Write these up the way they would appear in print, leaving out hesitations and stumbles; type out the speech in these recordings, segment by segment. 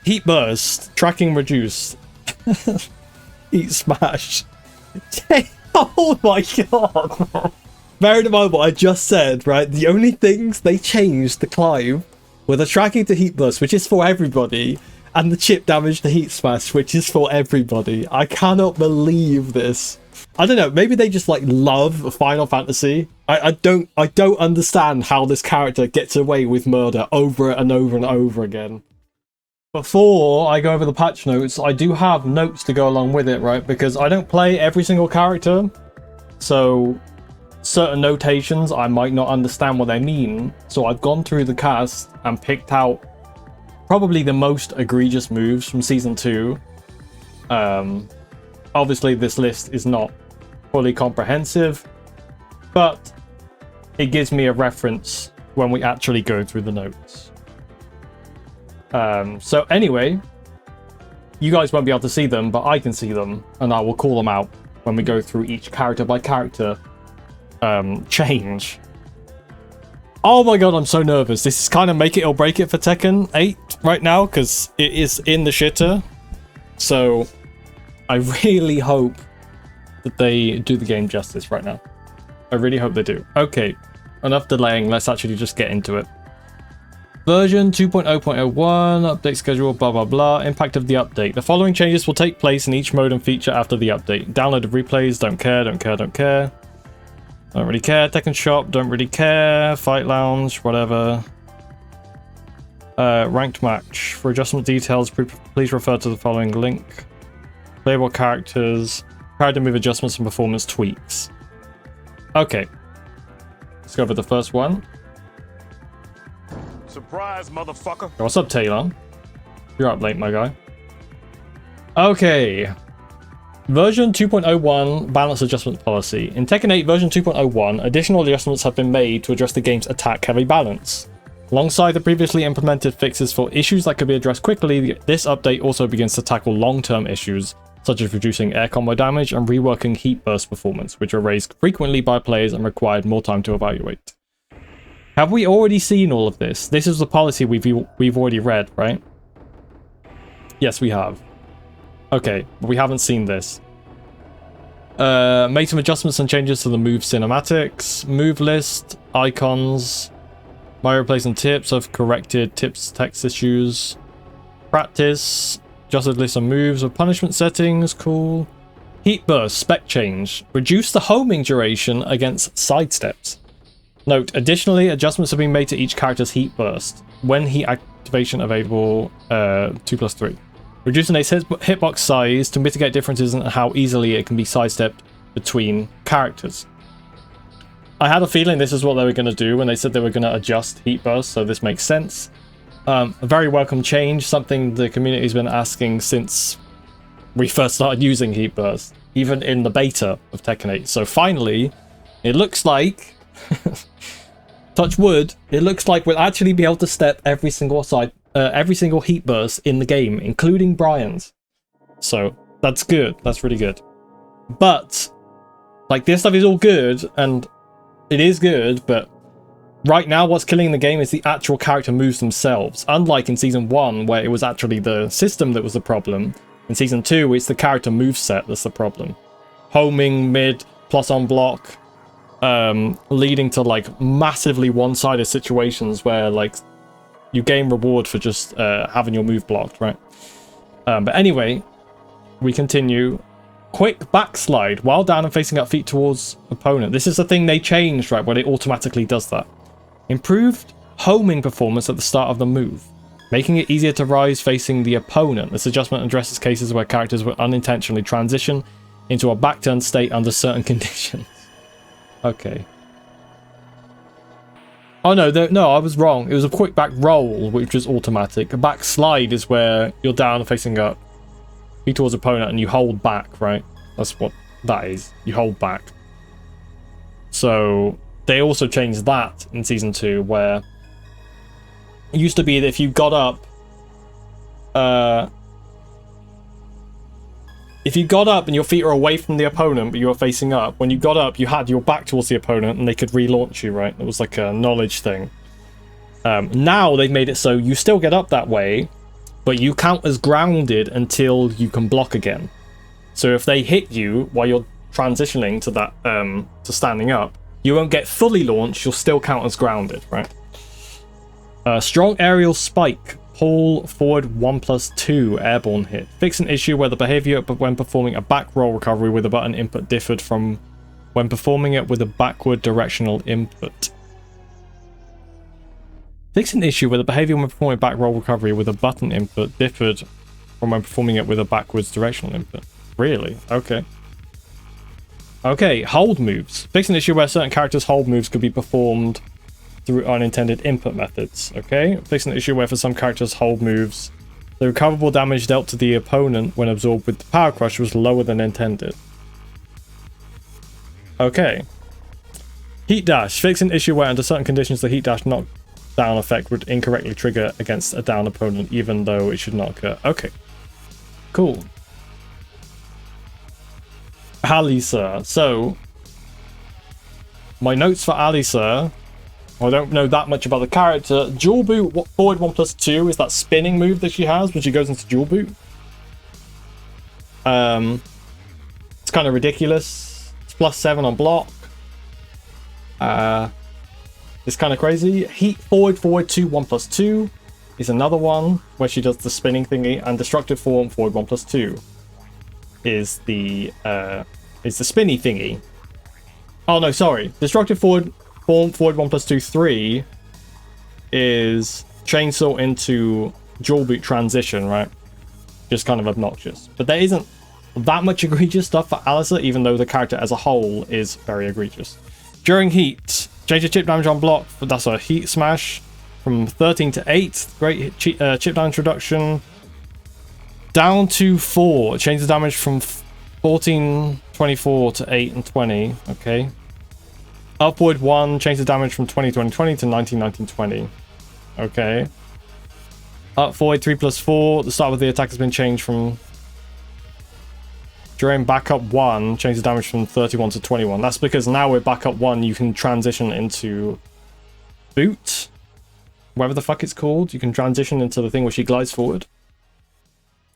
Heat burst. Tracking reduced. Heat smash. Oh my god. Bearing in mind what I just said, right? The only things they changed to climb were the tracking to heat burst, which is for everybody, and the chip damage to heat smash, which is for everybody. I cannot believe this. I don't know, maybe they just like love Final Fantasy. I don't understand how this character gets away with murder over and over and over again. Before I go over the patch notes, I do have notes to go along with it, right? Because I don't play every single character, so certain notations I might not understand what they mean. So I've gone through the cast and picked out probably the most egregious moves from Season 2. Obviously this list is not fully comprehensive, but it gives me a reference when we actually go through the notes. So anyway, you guys won't be able to see them, but I can see them, and I will call them out when we go through each character by character change. Oh my god, I'm so nervous. This is kind of make it or break it for Tekken 8 right now, because it is in the shitter. So I really hope that they do the game justice right now. I really hope they do. Okay, enough delaying. Let's actually just get into it. Version 2.0.01, update schedule, blah blah blah. Impact of the update. The following changes will take place in each mode and feature after the update. Downloaded replays, don't care, don't care, don't care. Don't really care. Tekken Shop, don't really care. Fight Lounge, whatever. Ranked match. For adjustment details, please refer to the following link. Playable characters, character move adjustments and performance tweaks. Okay. Let's go over the first one. Surprise, motherfucker. What's up, Taylor? You're up late, my guy. Okay. Version 2.01 balance adjustment policy. In Tekken 8 version 2.01, additional adjustments have been made to address the game's attack-heavy balance. Alongside the previously implemented fixes for issues that could be addressed quickly, this update also begins to tackle long-term issues, such as reducing air combo damage and reworking heat burst performance, which are raised frequently by players and required more time to evaluate. Have we already seen all of this? This is the policy we've already read, right? Yes, we have. Okay, but we haven't seen this. Make some adjustments and changes to the move cinematics, move list, icons. My replacement tips have corrected tips text issues. Practice, adjusted list of moves with punishment settings, cool. Heat burst, spec change. Reduce the homing duration against sidesteps. Note, additionally, adjustments have been made to each character's heat burst. When heat activation available, 2+3. Reducing its hitbox size to mitigate differences in how easily it can be sidestepped between characters. I had a feeling this is what they were going to do when they said they were going to adjust heat burst, so this makes sense. A very welcome change, something the community's been asking since we first started using heat burst, even in the beta of Tekken 8. So finally, it looks like touch wood, it looks like we'll actually be able to step every single heat burst in the game, including Brian's. So that's good. That's really good. But like, this stuff is all good, and it is good, but right now what's killing the game is the actual character moves themselves. Unlike in Season 1, where it was actually the system that was the problem. In Season 2, it's the character moveset that's the problem. Homing, mid, plus on block, leading to like massively one-sided situations where like you gain reward for just having your move blocked, right? But anyway, we continue. Quick backslide while down and facing up, feet towards opponent. This is the thing they changed, right, where it automatically does that. Improved homing performance at the start of the move, making it easier to rise facing the opponent. This adjustment addresses cases where characters will unintentionally transition into a back-turned state under certain conditions. Okay. Oh no, no, I was wrong. It was a quick back roll, which is automatic. A back slide is where you're down and facing up, feet towards opponent, and you hold back, right? That's what that is. You hold back. So they also changed that in Season 2, where it used to be that if you got up, and your feet are away from the opponent, but you were facing up, when you got up, you had your back towards the opponent, and they could relaunch you, right? It was like a knowledge thing. Now they've made it so you still get up that way, but you count as grounded until you can block again. So if they hit you while you're transitioning to that to standing up, you won't get fully launched, you'll still count as grounded, right? Strong aerial spike, pull forward 1+2 airborne hit. Fix an issue where the behavior when performing a back roll recovery with a button input differed from when performing it with a backward directional input. Fix an issue where the behavior when performing back roll recovery with a button input differed from when performing it with a backwards directional input. Really? Okay. Okay, hold moves. Fix an issue where certain characters' hold moves could be performed through unintended input methods. Okay. Fix an issue where for some characters' hold moves, the recoverable damage dealt to the opponent when absorbed with the power crush was lower than intended. Okay. Heat dash. Fix an issue where under certain conditions the heat dash knockdown effect would incorrectly trigger against a down opponent even though it should not occur. Okay. Cool. Alisa. So, my notes for Alisa. I don't know that much about the character. Dual boot forward 1+2 is that spinning move that she has when she goes into dual boot. It's kind of ridiculous. It's +7 on block. It's kind of crazy. Heat forward 2 1+2 is another one where she does the spinning thingy, and destructive form forward 1+2 is the spinny thingy. Oh no, sorry. Destructive forward 1+2 3 is chainsaw into dual boot transition, right? Just kind of obnoxious. But there isn't that much egregious stuff for Alisa, even though the character as a whole is very egregious. During heat, change the chip damage on block. That's a heat smash from 13 to 8. Great chip damage reduction. Down to 4. Change the damage from 14, 24 to 8 and 20. Okay. Upward 1. Change the damage from 20, 20, 20 to 19, 19, 20. Okay. Up forward 3+4. The start of the attack has been changed from... During backup 1, change the damage from 31 to 21. That's because now with backup 1, you can transition into boot. Whatever the fuck it's called. You can transition into the thing where she glides forward.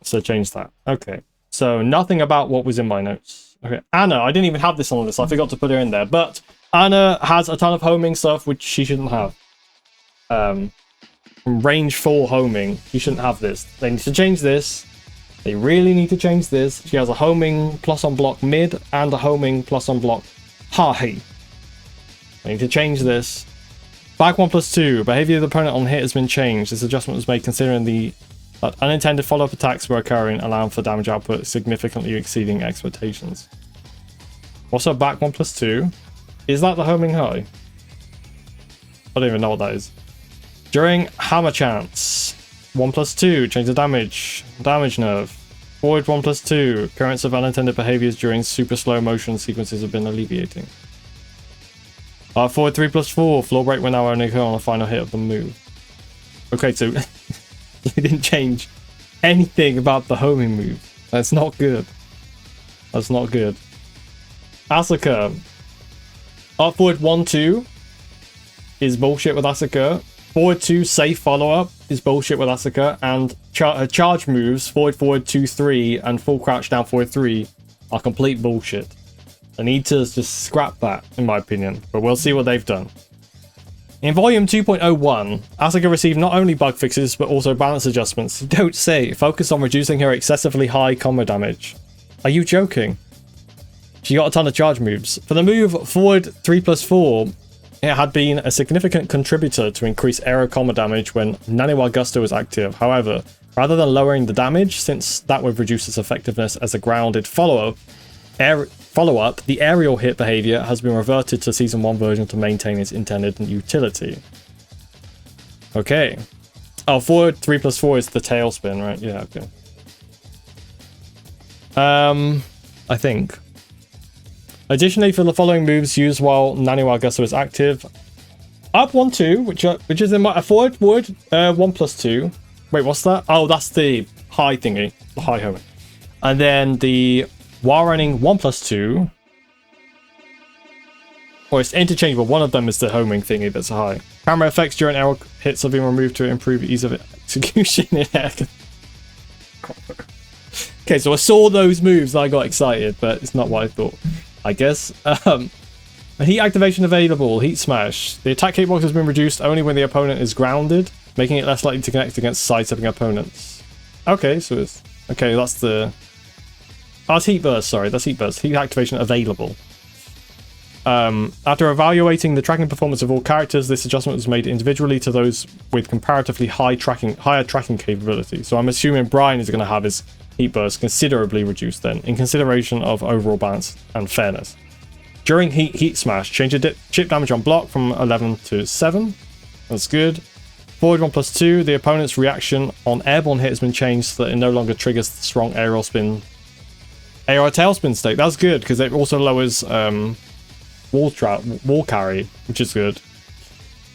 So change that. Okay. So nothing about what was in my notes. Okay. Anna, I didn't even have this on the list. I forgot to put her in there. But Anna has a ton of homing stuff, which she shouldn't have. Range 4 homing. You shouldn't have this. They need to change this. They really need to change this. She has a homing plus on block mid and a homing plus on block high. They need to change this. Back 1+2. Behavior of the opponent on hit has been changed. This adjustment was made considering that unintended follow-up attacks were occurring, allowing for damage output significantly exceeding expectations. What's up, back 1+2? Is that the homing high? I don't even know what that is. During hammer chance, 1+2, change the damage nerve. Forward 1+2, occurrence of unintended behaviors during super slow motion sequences have been alleviating. Forward 3+4, floor break when now only occur on the final hit of the move. Okay, so they didn't change anything about the homing move. That's not good. That's not good. Asuka. Upward 1-2 is bullshit with Asuka. Forward 2 safe follow-up is bullshit with Asuka. And charge moves, forward 2-3 and full crouch down forward 3 are complete bullshit. I need to just scrap that, in my opinion. But we'll see what they've done. In Volume 2.01, Asuka received not only bug fixes, but also balance adjustments. Don't say. Focus on reducing her excessively high combo damage. Are you joking? She got a ton of charge moves. For the move forward 3+4, it had been a significant contributor to increase aero combo damage when Naniwa Gusto was active. However, rather than lowering the damage, since that would reduce its effectiveness as a grounded follow-up, the aerial hit behavior has been reverted to Season 1 version to maintain its intended utility. Okay. Oh, forward 3+4 is the tail spin, right? Yeah, okay. I think. Additionally, for the following moves used while Naniwa Gusto is active, up 1-2, which is in my forward 1+2. Wait, what's that? Oh, that's the high thingy, the high homing. And then the while running 1+2, or it's interchangeable. One of them is the homing thingy that's high. Camera effects during arrow hits have been removed to improve ease of execution. Okay, so I saw those moves and I got excited, but it's not what I thought, I guess. Heat activation available, Heat Smash. The attack hitbox has been reduced only when the opponent is grounded, making it less likely to connect against sidestepping opponents. Okay, so it's... Okay, that's the... Oh, that's Heat Burst, sorry, that's Heat Burst. Heat activation available. After evaluating the tracking performance of all characters, this adjustment was made individually to those with comparatively higher tracking capability. So I'm assuming Brian is going to have his Heat Burst considerably reduced then, in consideration of overall balance and fairness. During Heat Smash, change the chip damage on block from 11 to 7. That's good. Forward 1+2, the opponent's reaction on airborne hit has been changed so that it no longer triggers the strong aerial tailspin state. That's good, because it also lowers wall carry, which is good.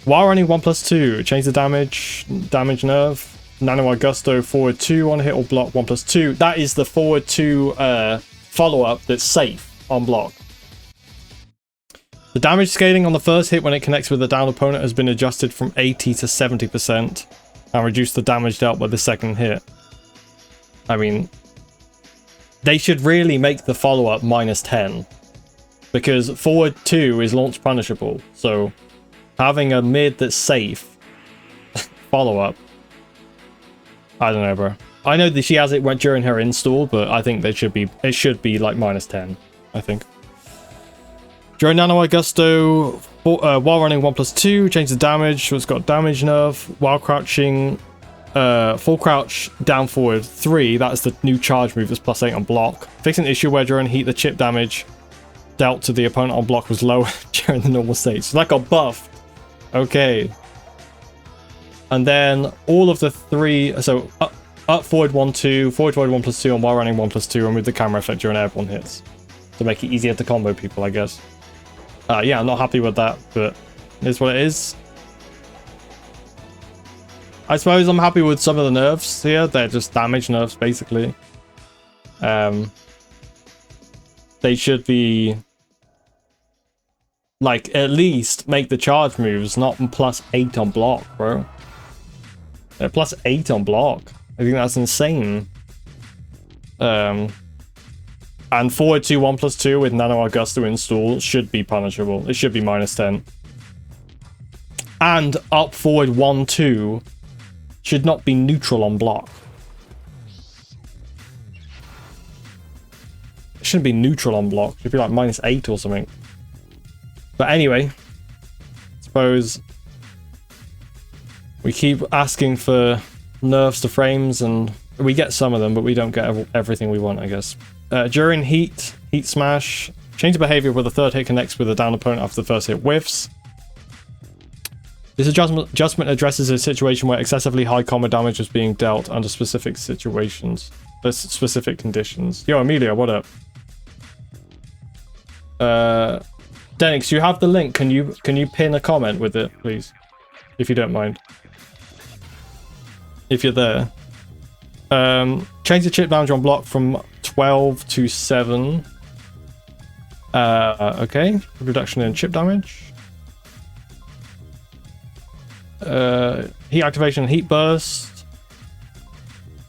While running 1+2, change the damage nerve. Nano Augusto forward 2 on hit or block 1+2. That is the forward 2 follow-up that's safe on block. The damage scaling on the first hit when it connects with the down opponent has been adjusted from 80 to 70% and reduced the damage dealt by the second hit. I mean, they should really make the follow-up -10. Because forward 2 is launch punishable, so having a mid that's safe follow-up, I don't know, bro. I know that she has it during her install, but I think it should be like -10, I think. During Nano Augusto, while running 1+2, change the damage, so it's got damage nerve. While crouching, full crouch down forward 3, that's the new charge move that's +8 on block. Fixing an issue where during heat the chip damage dealt to the opponent on block was lower during the normal stage. So that got buffed. Okay. And then all of the 3, so up forward 1-2, forward 1+2, and while running 1+2, remove the camera effect during airborne hits to make it easier to combo people, I guess. Yeah, I'm not happy with that, but it's what it is. I suppose I'm happy with some of the nerfs here. They're just damage nerfs, basically. They should be, like, at least make the charge moves not +8 on block, bro. They're +8 on block. I think that's insane. And forward 2 1+2 with Nano Augusto install should be punishable. It should be -10. And up forward 1-2 should not be neutral on block. It shouldn't be neutral on block. It should be like -8 or something. But anyway, I suppose we keep asking for nerfs to frames, and we get some of them, but we don't get everything we want, I guess. During Heat Smash, change the behavior where the third hit connects with the down opponent after the first hit whiffs. This adjustment addresses a situation where excessively high combo damage is being dealt under specific situations. Specific conditions. Yo, Amelia, what up? Denix, you have the link. Can you pin a comment with it, please? If you don't mind. If you're there. Change the chip damage on block from 12 to 7. Okay. Reduction in chip damage. Heat activation and heat burst.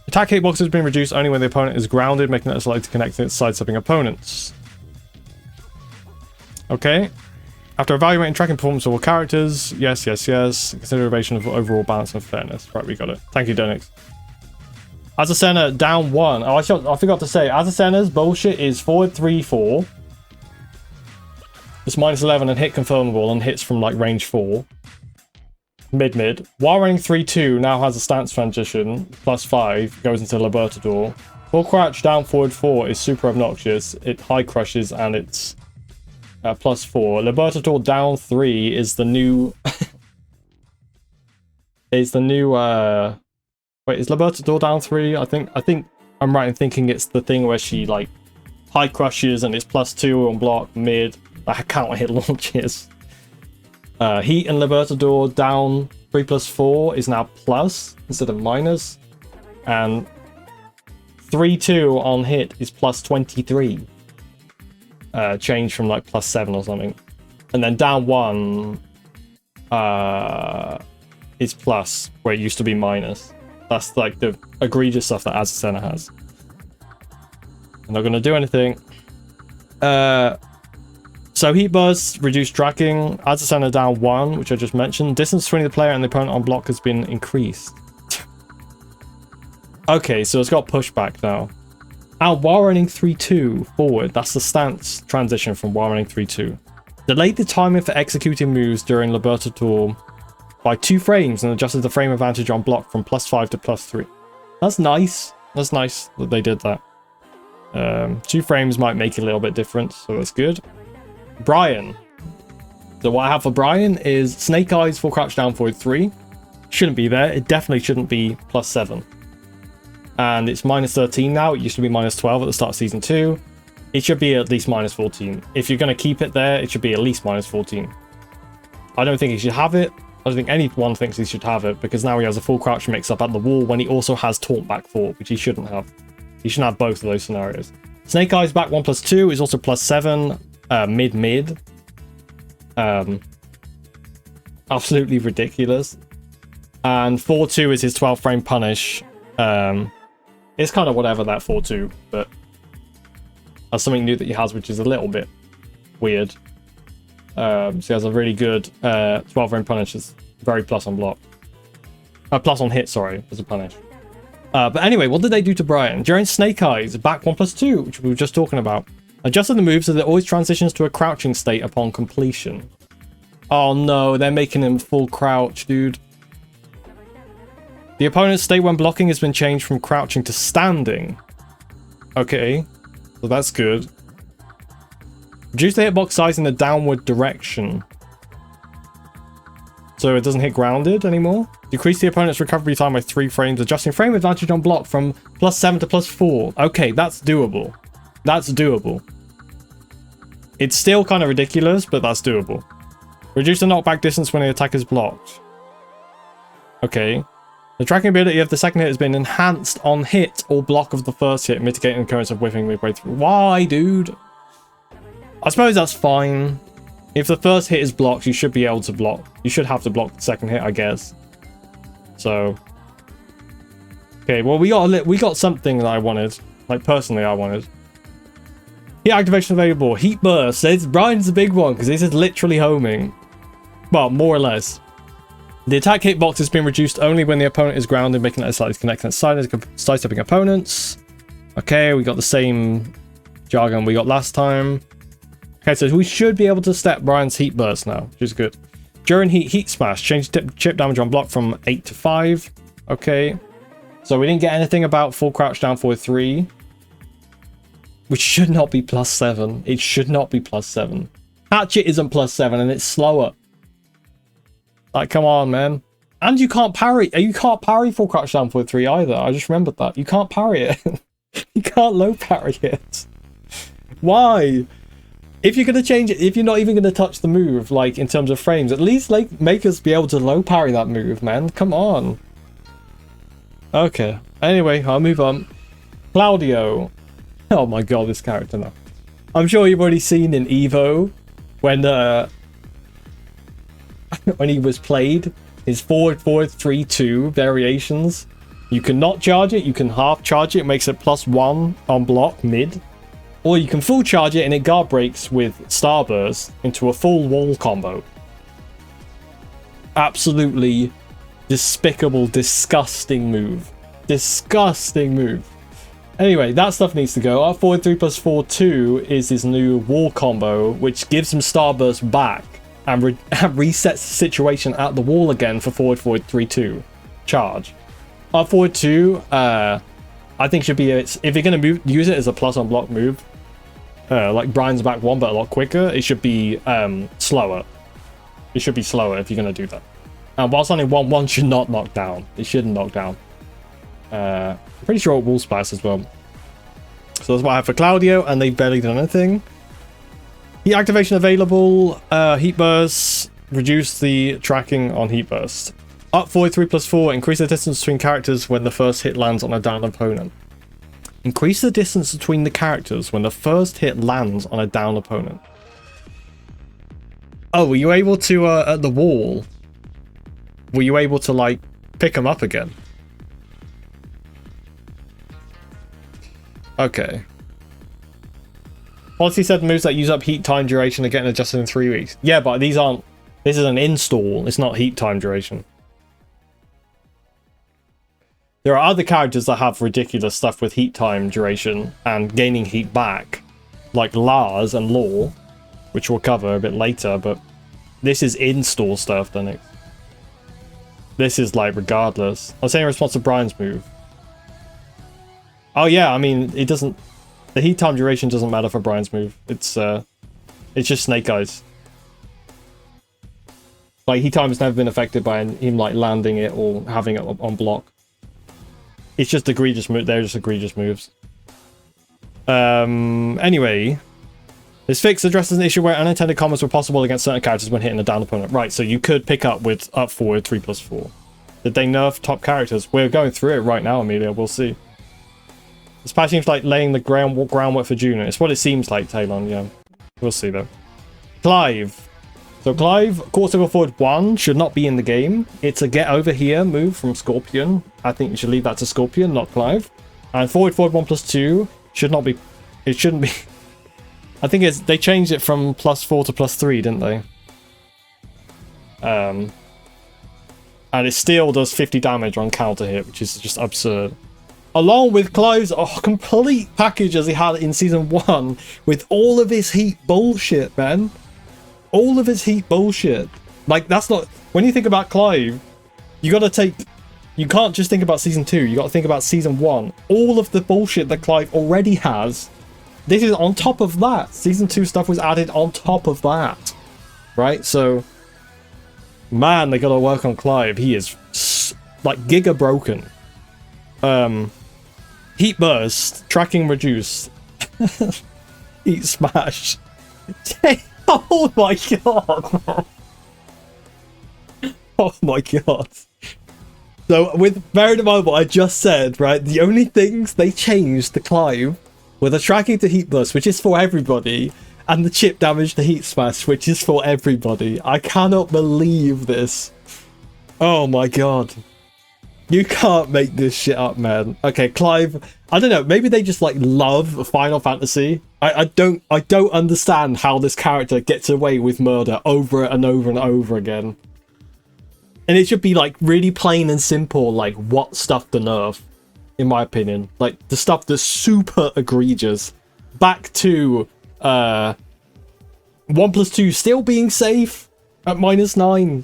Attack hitbox has been reduced only when the opponent is grounded, making it less likely to connect against sidestepping opponents. Okay. After evaluating tracking performance of all characters, yes. Consideration of overall balance and fairness. Right, we got it. Thank you, Denix. Azucena down 1. Oh, I forgot to say, Azucena's bullshit is forward 3-4. It's -11 and hit confirmable and hits from like range 4. Mid. While running 3-2 now has a stance transition, +5, goes into Libertador. Full crouch down forward 4 is super obnoxious. It high crushes and it's +4. Libertador down 3 is the new... is the new... Wait, is Libertador down 3? I think I'm right in thinking it's the thing where she like high crushes and it's +2 on block, mid. I can't hit launches. Heat and Libertador down 3+4 is now plus instead of minus. And 3-2 on hit is +23. Change from like +7 or something. And then down 1 is plus, where it used to be minus. That's like the egregious stuff that Azucena has. I'm not going to do anything. So heat burst, reduced tracking, Azucena down 1, which I just mentioned. Distance between the player and the opponent on block has been increased. Okay, so it's got pushback now. And while running 3-2 forward, that's the stance transition from while running 3-2. Delayed the timing for executing moves during Libertador by 2 frames and adjusted the frame advantage on block from +5 to +3. That's nice. That's nice that they did that. 2 frames might make it a little bit different, so that's good. Brian. So what I have for Brian is Snake Eyes full crouch down forward 3. Shouldn't be there. It definitely shouldn't be +7. And it's -13 now. It used to be -12 at the start of season 2. It should be at least -14. If you're going to keep it there, it should be at least -14. I don't think he should have it. I don't think anyone thinks he should have it, because now he has a full crouch mix up at the wall when he also has taunt back 4, which he shouldn't have. He shouldn't have both of those scenarios. Snake Eyes back 1+2 is also +7. Mid. Absolutely ridiculous. And 4-2 is his 12 frame punish. It's kind of whatever that 4-2, but that's something new that he has, which is a little bit weird. So he has a really good 12 frame punish. It's very plus on block. Plus on hit, sorry, as a punish. But anyway, what did they do to Brian? During Snake Eyes, back 1+2, which we were just talking about. Adjusted the move so that it always transitions to a crouching state upon completion. Oh no, they're making him full crouch, dude. The opponent's state when blocking has been changed from crouching to standing. Okay, so that's good. Reduce the hitbox size in the downward direction, so it doesn't hit grounded anymore. Decrease the opponent's recovery time by 3 frames, adjusting frame advantage on block from +7 to +4. Okay, that's doable. That's doable. It's still kind of ridiculous, but that's doable. Reduce the knockback distance when the attack is blocked. Okay. The tracking ability of the second hit has been enhanced on hit or block of the first hit, mitigating the occurrence of whiffing midway through. Why, dude? I suppose that's fine. If the first hit is blocked, you should be able to block. You should have to block the second hit, I guess. So. Okay, well, we got something that I wanted. Like, personally, I wanted. Heat activation available. Heat burst. Brian's the big one, because this is literally homing. Well, more or less. The attack hitbox has been reduced only when the opponent is grounded, making it slightly connected sidestepping opponents. Okay, we got the same jargon we got last time. Okay, so we should be able to step Brian's heat burst now, which is good. During heat smash, change chip damage on block from 8 to 5. Okay. So we didn't get anything about full crouch down forward 3. Which should not be +7. It should not be +7. Hatchet isn't +7 and it's slower. Like, come on, man. And you can't parry. You can't parry full crouch down forward 3 either. I just remembered that. You can't parry it. You can't low parry it. Why? If you're going to change it, if you're not even going to touch the move, like, in terms of frames, at least, like, make us be able to low parry that move, man. Come on. Okay. Anyway, I'll move on. Claudio. Oh my god, this character now. I'm sure you've already seen in Evo when when he was played, his forward 3-2 variations. You can not charge it, you can half charge it, makes it +1 on block mid. Or you can full charge it and it guard breaks with Starburst into a full wall combo. Absolutely despicable, disgusting move. Disgusting move. Anyway, that stuff needs to go. Our forward 3+4-2 is his new wall combo, which gives him Starburst back and resets the situation at the wall again for forward 3-2 charge. Our forward 2, I think should be if you're going to use it as a plus on block move, like Brian's back 1 but a lot quicker, it should be slower. It should be slower if you're going to do that. And whilst only 1-1 should not knock down. It shouldn't knock down. I'm pretty sure it wall splash as well. So that's what I have for Claudio, and they've barely done anything. Heat activation available. Heat burst. Reduce the tracking on heat burst. Up forward 3+4. Increase the distance between characters when the first hit lands on a down opponent. Increase the distance between the characters when the first hit lands on a down opponent. Oh, were you able to, at the wall, were you able to, like, pick them up again? Okay. Policy said moves that use up heat time duration are getting adjusted in 3 weeks. Yeah, but these aren't... This is an install. It's not heat time duration. There are other characters that have ridiculous stuff with heat time duration and gaining heat back. Like Lars and Law, which we'll cover a bit later, but this is install stuff, then it... This is like regardless. I was saying in response to Brian's move. Oh yeah, I mean, it doesn't... The heat time duration doesn't matter for Brian's move. It's just Snake Eyes. Like, heat time has never been affected by him, like, landing it or having it on block. It's just egregious moves. They're just egregious moves. Anyway... This fix addresses an issue where unintended combos were possible against certain characters when hitting a down opponent. Right, so you could pick up with up forward 3+4. Did they nerf top characters? We're going through it right now, Amelia. We'll see. This patch seems like laying the groundwork for June. It's what it seems like, Talon, yeah. We'll see, though. Clive. So Clive, quarter circle forward 1 should not be in the game. It's a get over here move from Scorpion. I think you should leave that to Scorpion, not Clive. And forward 1+2 should not be... It shouldn't be... I think they changed it from +4 to +3, didn't they? And it still does 50 damage on counter hit, which is just absurd. Along with Clive's complete package as he had in Season 1, with all of his heat bullshit, man. All of his heat bullshit. Like, that's not... When you think about Clive, you gotta take... You can't just think about Season 2, you gotta think about Season 1. All of the bullshit that Clive already has... This is on top of that. Season 2 stuff was added on top of that. Right? So, man, they gotta work on Clive. He is, like, giga broken. Heat burst. Tracking reduced. Heat smash. Oh my god. Oh my god. So, with bearing in mind what I just said, right? The only things they changed to Clive with the tracking to heat burst, which is for everybody, and the chip damage to heat smash, which is for everybody. I cannot believe this. Oh my god. You can't make this shit up, man. Okay, Clive, I don't know, maybe they just like love Final Fantasy. I don't understand how this character gets away with murder over and over and over again. And it should be like really plain and simple, like what stuff to nerf. In my opinion, like the stuff that's super egregious. Back to 1+2 still being safe at -9.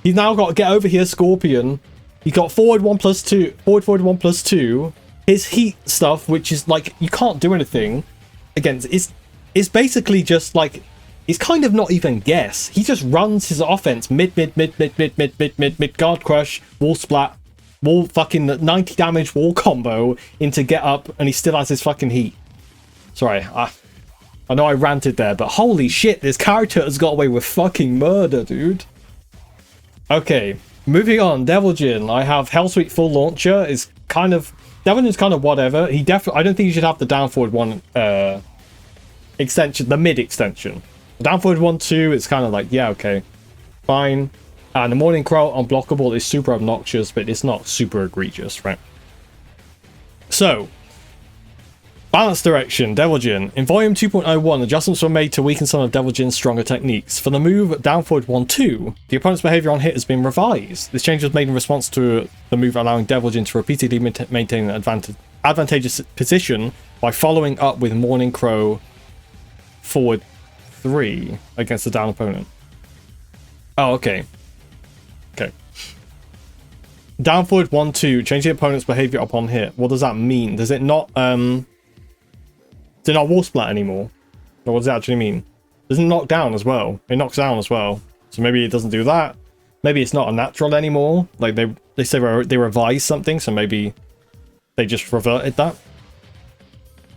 He's now got to get over here, Scorpion. He got forward 1+2, forward 1+2. His heat stuff, which is like you can't do anything against. It's basically just like it's kind of not even guess. He just runs his offense mid, guard crush, wall splat. Wall fucking 90 damage wall combo into get up, and he still has his fucking heat. Sorry, I know I ranted there, but holy shit, this character has got away with fucking murder, dude. Okay, moving on. Devil Jin. I have Hellsweep full launcher. Is kind of Devil Jin's kind of whatever. He definitely. I don't think you should have the down forward 1 extension, the mid extension. Down forward 1/2. It's kind of like yeah, okay, fine. And the Morning Crow unblockable is super obnoxious, but it's not super egregious, right? So, balance direction, Devil Jin. In Volume 2.01, adjustments were made to weaken some of Devil Jin's stronger techniques. For the move down forward 1/2, the opponent's behavior on hit has been revised. This change was made in response to the move allowing Devil Jin to repeatedly maintain an advantageous position by following up with Morning Crow forward 3 against the down opponent. Oh, okay. Okay. Down forward 1/2, change the opponent's behavior upon hit. What does that mean? Does it not wall splat anymore? Or what does it actually mean? Does it knock down as well? It knocks down as well. So maybe it doesn't do that. Maybe it's not a natural anymore. Like they say they revised something, so maybe they just reverted that.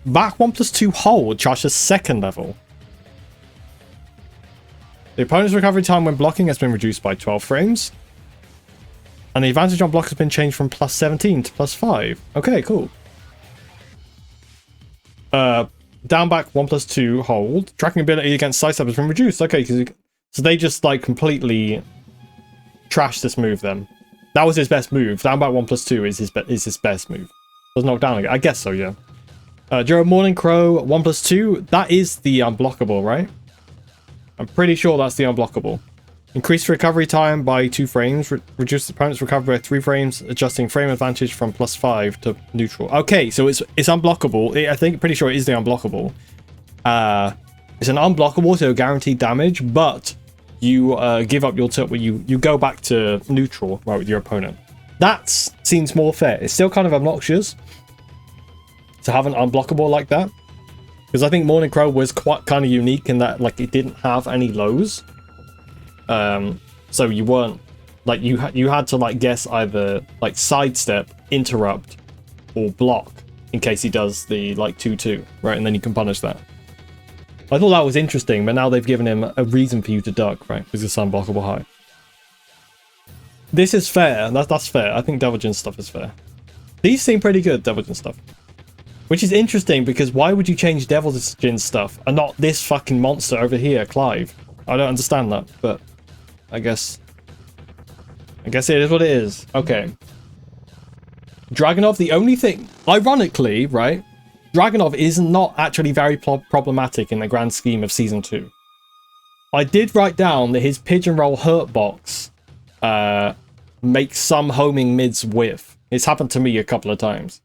Back 1+2 hold charges 2nd level. The opponent's recovery time when blocking has been reduced by 12 frames. And the advantage on block has been changed from +17 to +5. Okay, cool. Down back 1+2 hold. Tracking ability against sidestep has been reduced. Okay, so they just like completely trashed this move then. That was his best move. Down back 1+2 is his best move. Does knock down again. I guess so, yeah. During Morning Crow 1+2, that is the unblockable, right? I'm pretty sure that's the unblockable. Increase recovery time by 2 frames. Reduce the opponent's recovery by 3 frames, adjusting frame advantage from +5 to neutral. Okay, so it's unblockable. I think pretty sure it is the unblockable. It's an unblockable, so guaranteed damage, but you give up your turn. You go back to neutral, right, with your opponent. That seems more fair. It's still kind of obnoxious to have an unblockable like that, because I think Morning Crow was quite kind of unique in that, like, it didn't have any lows. So you weren't, like, you had to, like, guess either, like, sidestep, interrupt, or block in case he does the, like, 2-2, right? And then you can punish that. I thought that was interesting, but now they've given him a reason for you to duck, right? Because it's unblockable high. This is fair. That's fair. I think Devilgen stuff is fair. These seem pretty good, Devilgen stuff. Which is interesting, because why would you change Devilgen stuff and not this fucking monster over here, Clive? I don't understand that, but I guess it is what it is. Okay. Dragunov, the only thing, ironically, right? Dragunov is not actually very problematic in the grand scheme of Season 2. I did write down that his Pigeon Roll hurt box makes some homing mids whiff. It's happened to me a couple of times.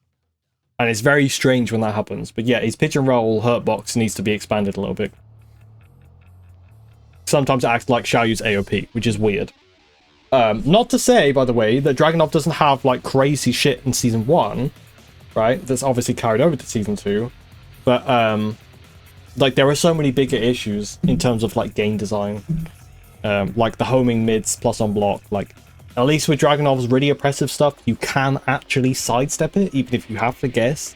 And it's very strange when that happens. But yeah, his Pigeon Roll hurt box needs to be expanded a little bit. Sometimes it acts like Xiaoyu's AOP, which is weird. Not to say, by the way, that Dragunov doesn't have, like, crazy shit in Season 1, right? That's obviously carried over to Season 2. But, like, there are so many bigger issues in terms of, like, game design. Like the homing mids plus on block. Like, at least with Dragunov's really oppressive stuff, you can actually sidestep it, even if you have to guess.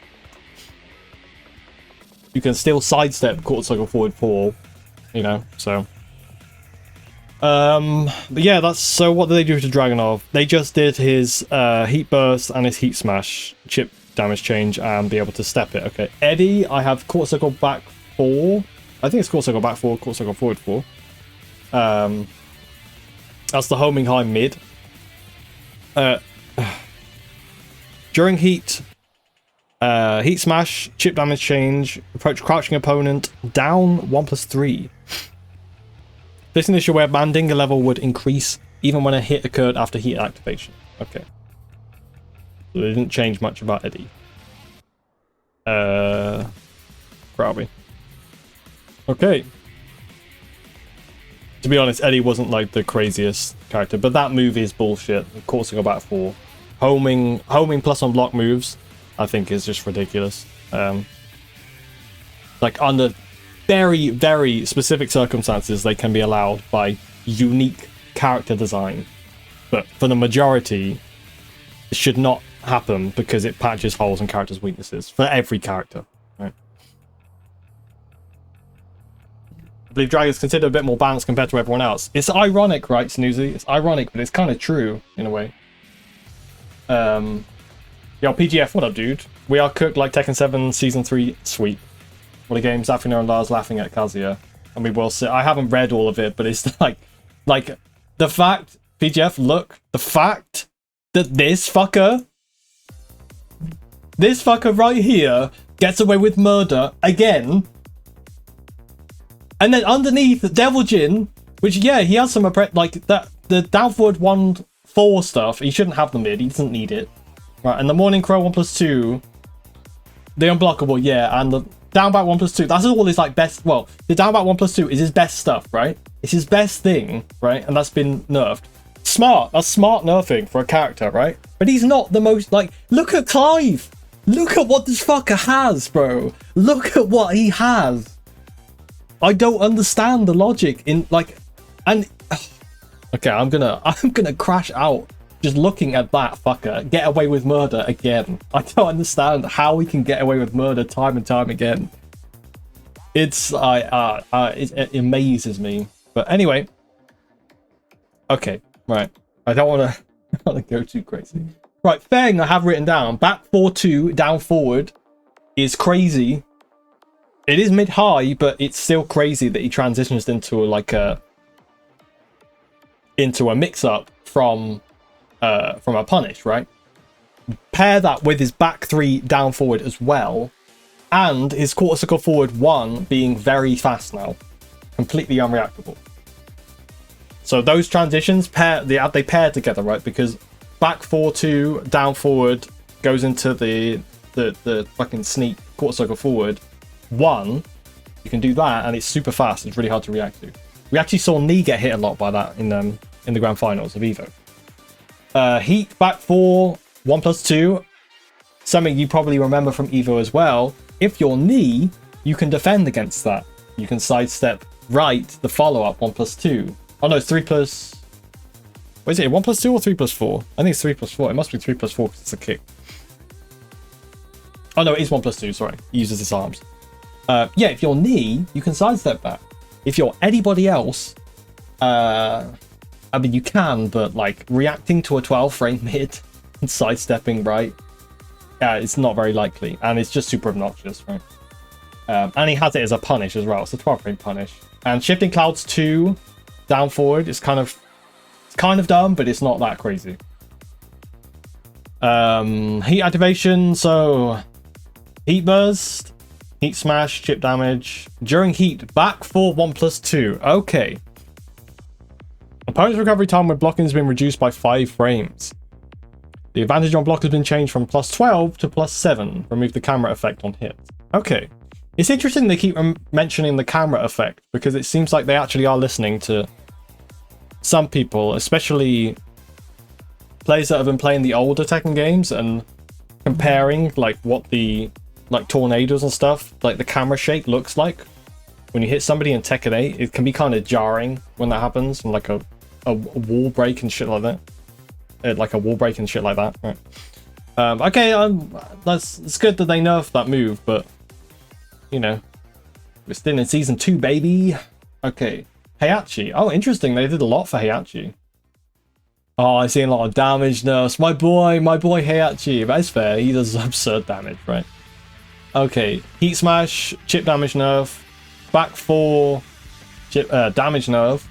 You can still sidestep quarter cycle forward 4, you know, so... but yeah, that's, so what did they do to Dragunov? They just did his heat burst and his heat smash chip damage change and be able to step it. Okay, Eddie, I have quarter circle back 4. I think it's quarter circle back 4, quarter circle forward 4. That's the homing high mid. During heat smash, chip damage change, approach crouching opponent, down 1+3. This is an issue where Mandinga level would increase even when a hit occurred after heat activation. Okay. So they didn't change much about Eddie. Probably. Okay. To be honest, Eddie wasn't like the craziest character, but that move is bullshit. Of course, I go back 4. Homing plus on block moves, I think, is just ridiculous. Like, under very, very specific circumstances, they can be allowed by unique character design. But for the majority, it should not happen because it patches holes and characters' weaknesses for every character. Right? I believe Dragon's considered a bit more balanced compared to everyone else. It's ironic, right, Snoozy? It's ironic, but it's kind of true, in a way. Yo, PGF, what up, dude? We are cooked like Tekken 7 Season 3 sweep. What a game, Zafina and Lars laughing at Kazuya. And we will see. I haven't read all of it, but it's like, the fact, PGF, look, the fact that this fucker right here gets away with murder again. And then underneath, Devilgen, which, yeah, he has some, like, the down forward 1-4 stuff, he shouldn't have the mid, he doesn't need it. Right, and the Morning Crow 1+2, the unblockable, yeah, and the down back 1+2, that's all his, like, best, well, the down back 1+2 is his best stuff, right? It's his best thing, right? And that's been nerfed. Smart, that's smart nerfing for a character, right? But he's not the most, like, look at Clive! Look at what this fucker has, bro! Look at what he has! I don't understand the logic in, like, and okay, I'm gonna crash out just looking at that fucker get away with murder again. I don't understand how he can get away with murder time and time again. It's it amazes me. But anyway, okay, right. I don't want to go too crazy. Right, thing I have written down: back 4-2 down forward is crazy. It is mid-high, but it's still crazy that he transitions into a mix-up from a punish, right? Pair that with his back 3 down forward as well, and his quarter circle forward 1 being very fast now. Completely unreactable. So those transitions they pair together, right? Because back 4-2, down forward goes into the fucking sneak quarter circle forward 1. You can do that, and it's super fast. It's really hard to react to. We actually saw Knee get hit a lot by that in the grand finals of Evo. Heat back 4, 1+2. Something you probably remember from Evo as well. If you're Knee, you can defend against that. You can sidestep right the follow-up 1+2. Oh no, it's 3+. What is it? 1+2 or 3+4? I think it's 3+4. It must be 3+4 because it's a kick. Oh no, it is 1+2. Sorry, he uses his arms. Yeah, if you're Knee, you can sidestep that. If you're anybody else, I mean you can, but like reacting to a 12 frame mid and sidestepping right, it's not very likely, and it's just super obnoxious, right? And he has it as a punish as well. It's a 12 frame punish. And shifting clouds 2 down forward is kind of dumb, but it's not that crazy. Heat activation, so heat burst, heat smash, chip damage during heat, back 4 1+2. Okay. Opponent's recovery time when blocking has been reduced by 5 frames. The advantage on block has been changed from +12 to +7. Remove the camera effect on hit. Okay. It's interesting they keep mentioning the camera effect, because it seems like they actually are listening to some people, especially players that have been playing the older Tekken games and comparing like what the tornadoes and stuff, like the camera shake looks like when you hit somebody in Tekken 8. It can be kind of jarring when that happens, and like a wall break and shit like that. Like a wall break and shit like that, right? Okay, it's good that they nerfed that move, but you know, we're still in season 2, baby. Okay, Heihachi. Oh, interesting. They did a lot for Heihachi. Oh, I see a lot of damage nerfs. My boy Heihachi. That's fair. He does absurd damage, right? Okay, heat smash, chip damage nerf, back 4, chip damage nerf.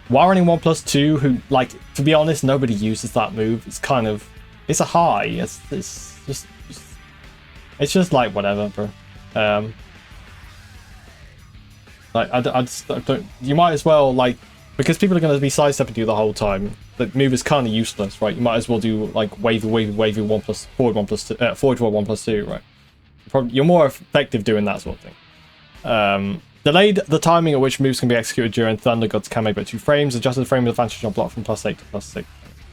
Warrening 1+2, who, like, to be honest, nobody uses that move. It's kind of, it's a high. It's just like whatever, bro. Like I just don't. You might as well, like, because people are going to be sidestepping you the whole time. The move is kind of useless, right? You might as well do like wavy 1+ forward 1+2 forward to a 1+2, right? You're more effective doing that sort of thing. Delayed the timing at which moves can be executed during Thunder God's Kame by 2 frames. Adjusted the frame advantage on block from +8 to +6.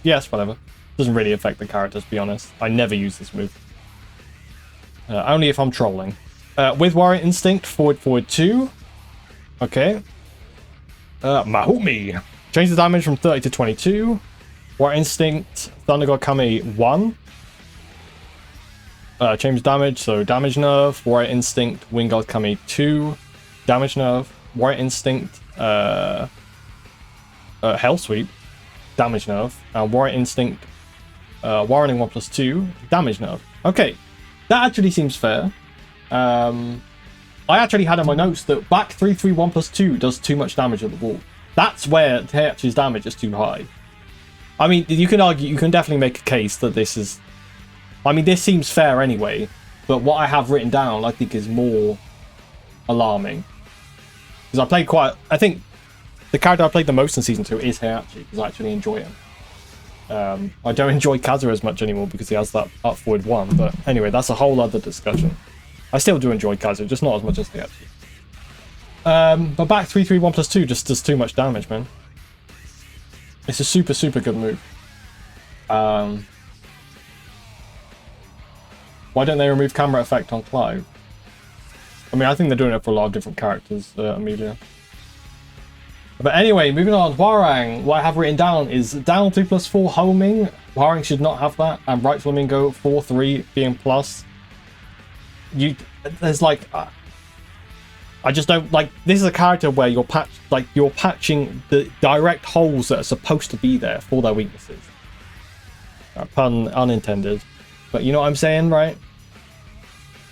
Yes, whatever. Doesn't really affect the character, to be honest. I never use this move. Only if I'm trolling. With Warrior Instinct, forward 2. Okay. Mahumi. Change the damage from 30 to 22. Warrior Instinct, Thunder God Kame 1. Change damage, so damage nerf. Warrior Instinct, Wind God Kame 2. Damage nerf. Warrior Instinct, Hell Sweep. Damage nerf. And Warrior Instinct, Warrening 1+2. Damage nerf. Okay. That actually seems fair. I actually had in my notes that back 3-3 1+2 does too much damage at the wall. That's where Heihachi's damage is too high. I mean, you can argue, you can definitely make a case that this is... I mean, this seems fair anyway, but what I have written down, I think, is more alarming. Because I played quite... I think the character I played the most in Season 2 is Heihachi, because I actually enjoy him. I don't enjoy Kazuha as much anymore because he has that up forward 1, but anyway, that's a whole other discussion. I still do enjoy Kazuha, just not as much as Heihachi. But back 3-3 1+2 just does too much damage, man. It's a super, super good move. Why don't they remove camera effect on Clive? I mean, I think they're doing it for a lot of different characters, Amelia. But anyway, moving on. Hwoarang, what I have written down is down 3+4 homing. Hwoarang should not have that. And right flamingo 4-3 being plus. There's like... I just don't like. This is a character where you're patching the direct holes that are supposed to be there for their weaknesses. Pun unintended, but you know what I'm saying, right?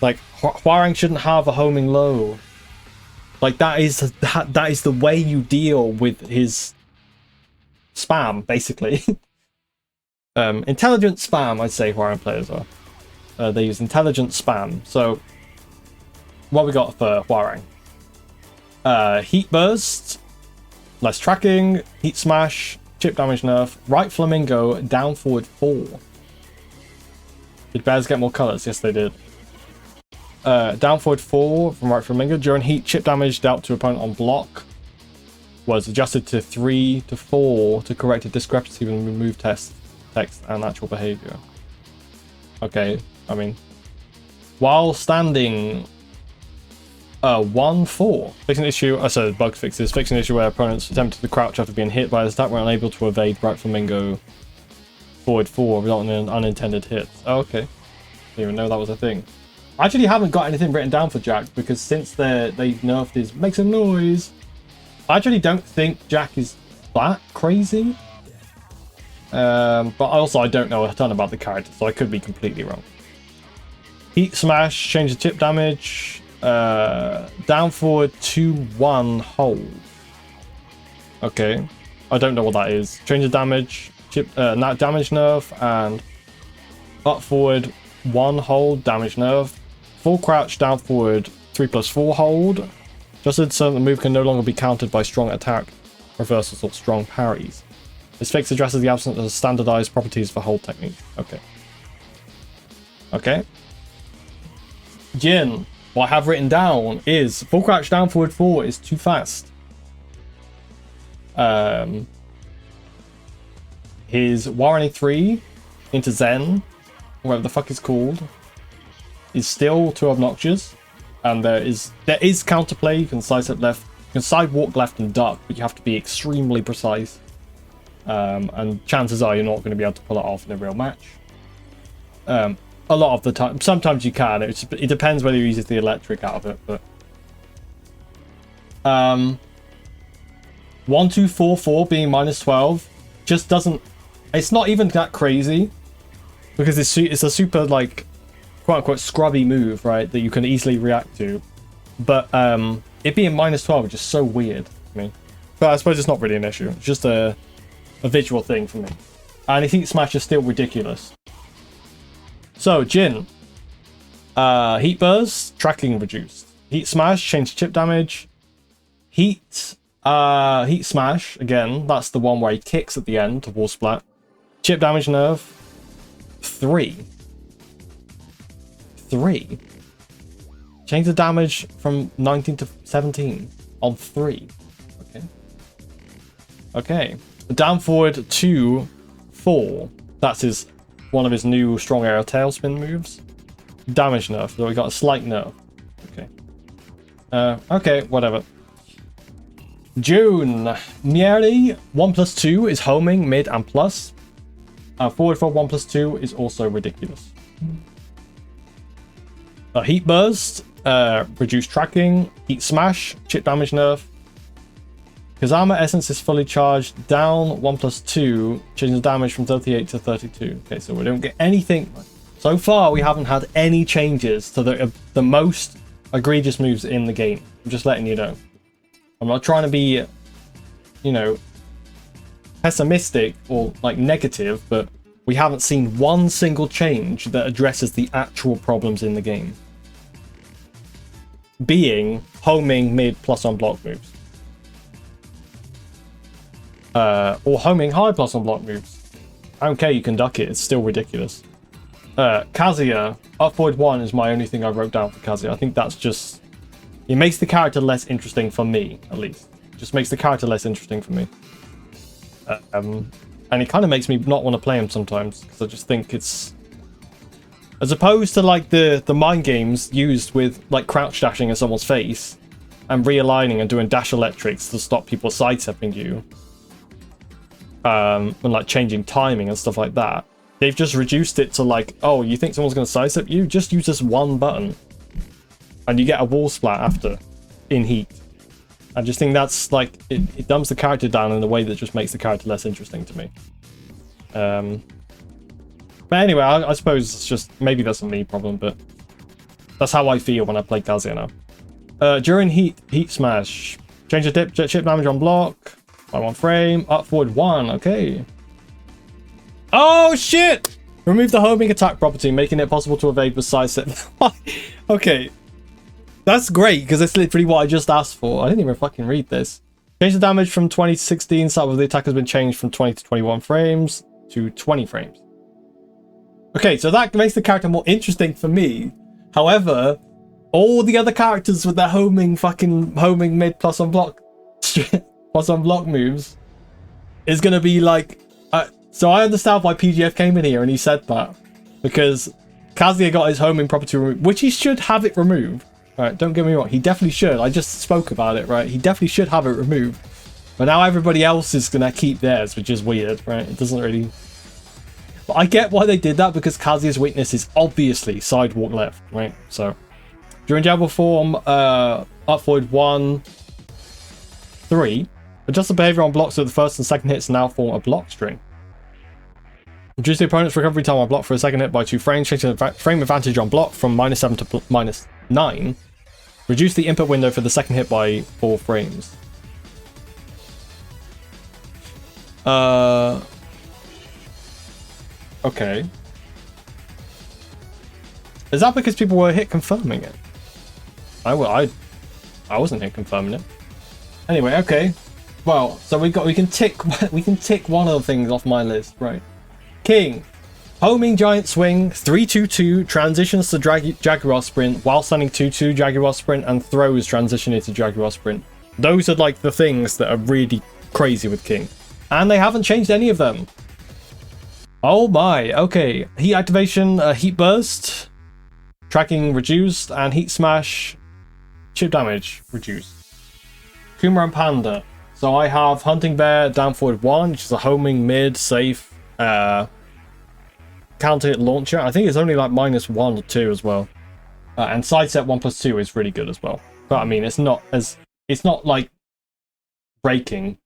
Like Hwoarang shouldn't have a homing low. Like that is the way you deal with his spam, basically. Intelligent spam, I'd say Hwoarang players are. They use intelligent spam, so. what we got for Hwoarang? Heat Burst, less tracking, Heat Smash, chip damage nerf, right flamingo, down forward 4. Did bears get more colors? Yes, they did. Down forward 4 from right flamingo. During heat, chip damage dealt to opponent on block was adjusted to 3 to 4 to correct a discrepancy between move text and actual behavior. Okay, I mean, while standing 1-4. Fixing an issue, so bug fixes. Fixing an issue where opponents attempted to crouch after being hit by the attack were unable to evade right flamingo forward 4, resulting in an unintended hit. Oh, okay. Didn't even know that was a thing. I actually haven't got anything written down for Jack because since they nerfed his make some noise, I actually don't think Jack is that crazy. But also I don't know a ton about the character, so I could be completely wrong. Heat Smash, change the chip damage. Down forward 2-1 hold. Okay, I don't know what that is. Change the damage, chip, damage nerf, and up forward 1 hold, damage nerf. Full crouch, down forward 3+4 hold. Just so the move can no longer be countered by strong attack reversals or strong parries. This fix addresses the absence of standardized properties for hold technique. Okay. Okay. Jin. What I have written down is full crouch down forward 4 is too fast. His Warning 3 into Zen, whatever the fuck it's called, is still too obnoxious. And there is counterplay. You can sidestep left, you can sidewalk left and duck, but you have to be extremely precise. And chances are you're not going to be able to pull it off in a real match. A lot of the time, sometimes you can. It depends whether you use the electric out of it, but 1-2-4-4 being -12 just doesn't. It's not even that crazy because it's a super like quote unquote scrubby move, right? That you can easily react to, but it being -12 is just so weird to me. But I suppose it's not really an issue. It's just a visual thing for me. And I think Smash is still ridiculous. So, Jin. Heat Burst, tracking reduced. Heat Smash, change chip damage. Heat Smash, again, that's the one where he kicks at the end to wall splat. Chip damage nerf. 3. Change the damage from 19 to 17 on 3. Okay. Down forward 2-4. That's one of his new strong air tailspin moves. Damage nerf, so we got a slight nerf. Okay. Okay, whatever. June. Nearly 1+2 is homing, mid, and plus. Forward for 1+2 is also ridiculous. Heat Burst, reduced tracking. Heat Smash, chip damage nerf. Kazama Essence is fully charged, down 1+2, changing the damage from 38 to 32. Okay, so we don't get anything. So far, we haven't had any changes to the most egregious moves in the game. I'm just letting you know. I'm not trying to be, you know, pessimistic or like negative, but we haven't seen one single change that addresses the actual problems in the game. Being homing mid plus on block moves. Or homing high plus on block moves. I don't care, you can duck it, it's still ridiculous. Kazuya, upward 1 is my only thing I wrote down for Kazuya. I think that's just... It makes the character less interesting for me, at least. It just makes the character less interesting for me. And it kind of makes me not want to play him sometimes, because I just think it's... As opposed to like the mind games used with like crouch dashing in someone's face, and realigning and doing dash electrics to stop people sidestepping you. And like changing timing and stuff like that. They've just reduced it to like, oh, you think someone's going to sidestep you? Just use this one button. And you get a wall splat after, in heat. I just think that's like, it dumbs the character down in a way that just makes the character less interesting to me. But anyway, I suppose it's just, maybe that's a me problem, but that's how I feel when I play Kazuya now. During heat smash, change the chip damage on block. By 1 frame, up forward 1, okay. Oh shit! Remove the homing attack property, making it possible to evade with sidestep. Okay. That's great, because that's literally what I just asked for. I didn't even fucking read this. Change the damage from 20 to 16. Start with the attack has been changed from 20 to 21 frames to 20 frames. Okay, so that makes the character more interesting for me. However, all the other characters with their homing mid plus on block moves is going to be like... so I understand why PGF came in here and he said that. Because Kazuya got his homing property removed, which he should have it removed. Right, don't get me wrong, he definitely should. I just spoke about it, right? He definitely should have it removed. But now everybody else is going to keep theirs, which is weird, right? It doesn't really... But I get why they did that, because Kazuya's weakness is obviously sidewalk left, right? So, during Jabber form, up forward 1, 3, adjust the behavior on blocks so the first and second hits now form a block string. Reduce the opponent's recovery time on block for a second hit by 2 frames, changing the frame advantage on block from -7 to -9. Reduce the input window for the second hit by 4 frames. Okay. Is that because people were hit confirming it? I wasn't hit confirming it. Anyway, okay. Well, so we can tick one of the things off my list, right? King. Homing giant swing, 3-2-2, transitions to Jaguar sprint while standing 2-2 Jaguar sprint, and throws transition into Jaguar sprint. Those are like the things that are really crazy with King. And they haven't changed any of them. Oh my, okay. Heat activation, heat burst, tracking reduced, and heat smash, chip damage reduced. Kuma and Panda. So I have Hunting Bear, down forward 1, which is a homing mid, safe, counter hit launcher. I think it's only like -1 or 2 as well. And sidestep 1+2 is really good as well. But I mean, it's not like breaking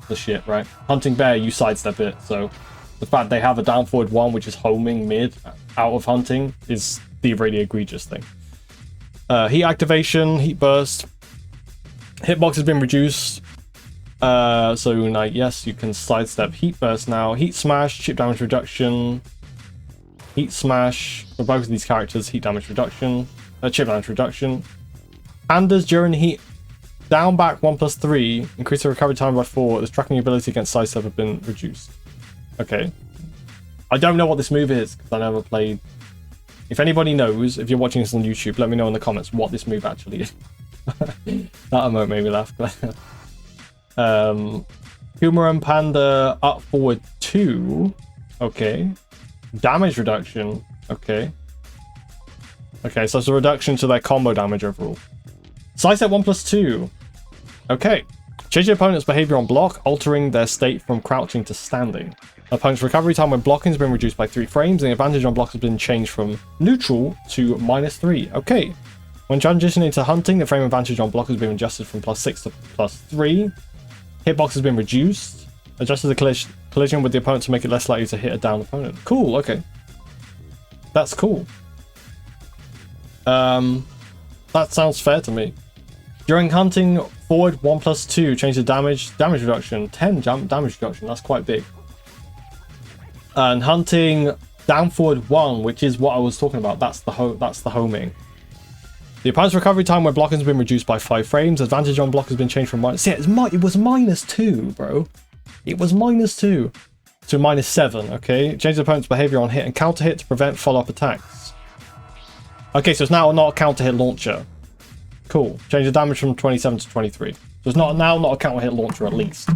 the shit, right? Hunting Bear, you sidestep it, so the fact they have a down forward 1 which is homing mid out of hunting is the really egregious thing. Heat activation, heat burst, hitbox has been reduced. So like, yes, you can sidestep heat burst now. Heat smash, chip damage reduction. Heat smash for both of these characters, heat damage reduction, chip damage reduction. Pandas during heat, down back 1+3, increase the recovery time by 4. The tracking ability against sidestep have been reduced. Okay. I don't know what this move is, because I never played. If anybody knows, if you're watching this on YouTube, let me know in the comments what this move actually is. That emote made me laugh. Kuma and Panda up forward 2. Okay. Damage reduction. Okay. Okay, so it's a reduction to their combo damage overall. Sidestep 1+2. Okay. Change your opponent's behavior on block, altering their state from crouching to standing. Opponent's recovery time when blocking has been reduced by 3 frames, and the advantage on block has been changed from neutral to -3. Okay. When transitioning to hunting, the frame advantage on block has been adjusted from +6 to +3. Hitbox has been reduced. Adjusted the collision with the opponent to make it less likely to hit a down opponent. Cool, okay. That's cool. That sounds fair to me. During hunting, forward 1+2, change the damage reduction. 10 damage reduction, that's quite big. And hunting, down forward 1, which is what I was talking about. That's the homing. The opponent's recovery time when blocking has been reduced by 5 frames. Advantage on block has been changed from -. Yeah, it was -2, bro. It was -2 to -7, okay? Change the opponent's behavior on hit and counter hit to prevent follow-up attacks. Okay, so it's now not a counter hit launcher. Cool. Change the damage from 27 to 23. So it's not a counter hit launcher at least.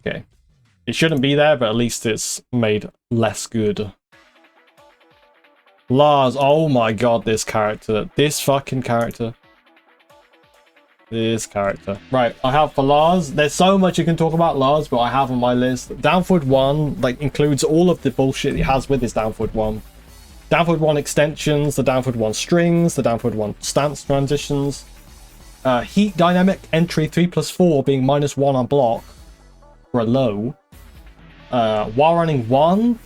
Okay. It shouldn't be there, but at least it's made less good. Lars, oh my god, this character. This fucking character. This character. Right, I have for Lars. There's so much you can talk about Lars, but I have on my list. Downward 1, like, includes all of the bullshit he has with his Downward 1. Downward 1 extensions, the Downward 1 strings, the Downward 1 stance transitions. Heat dynamic entry 3+4 being -1 on block for a low. While running 1,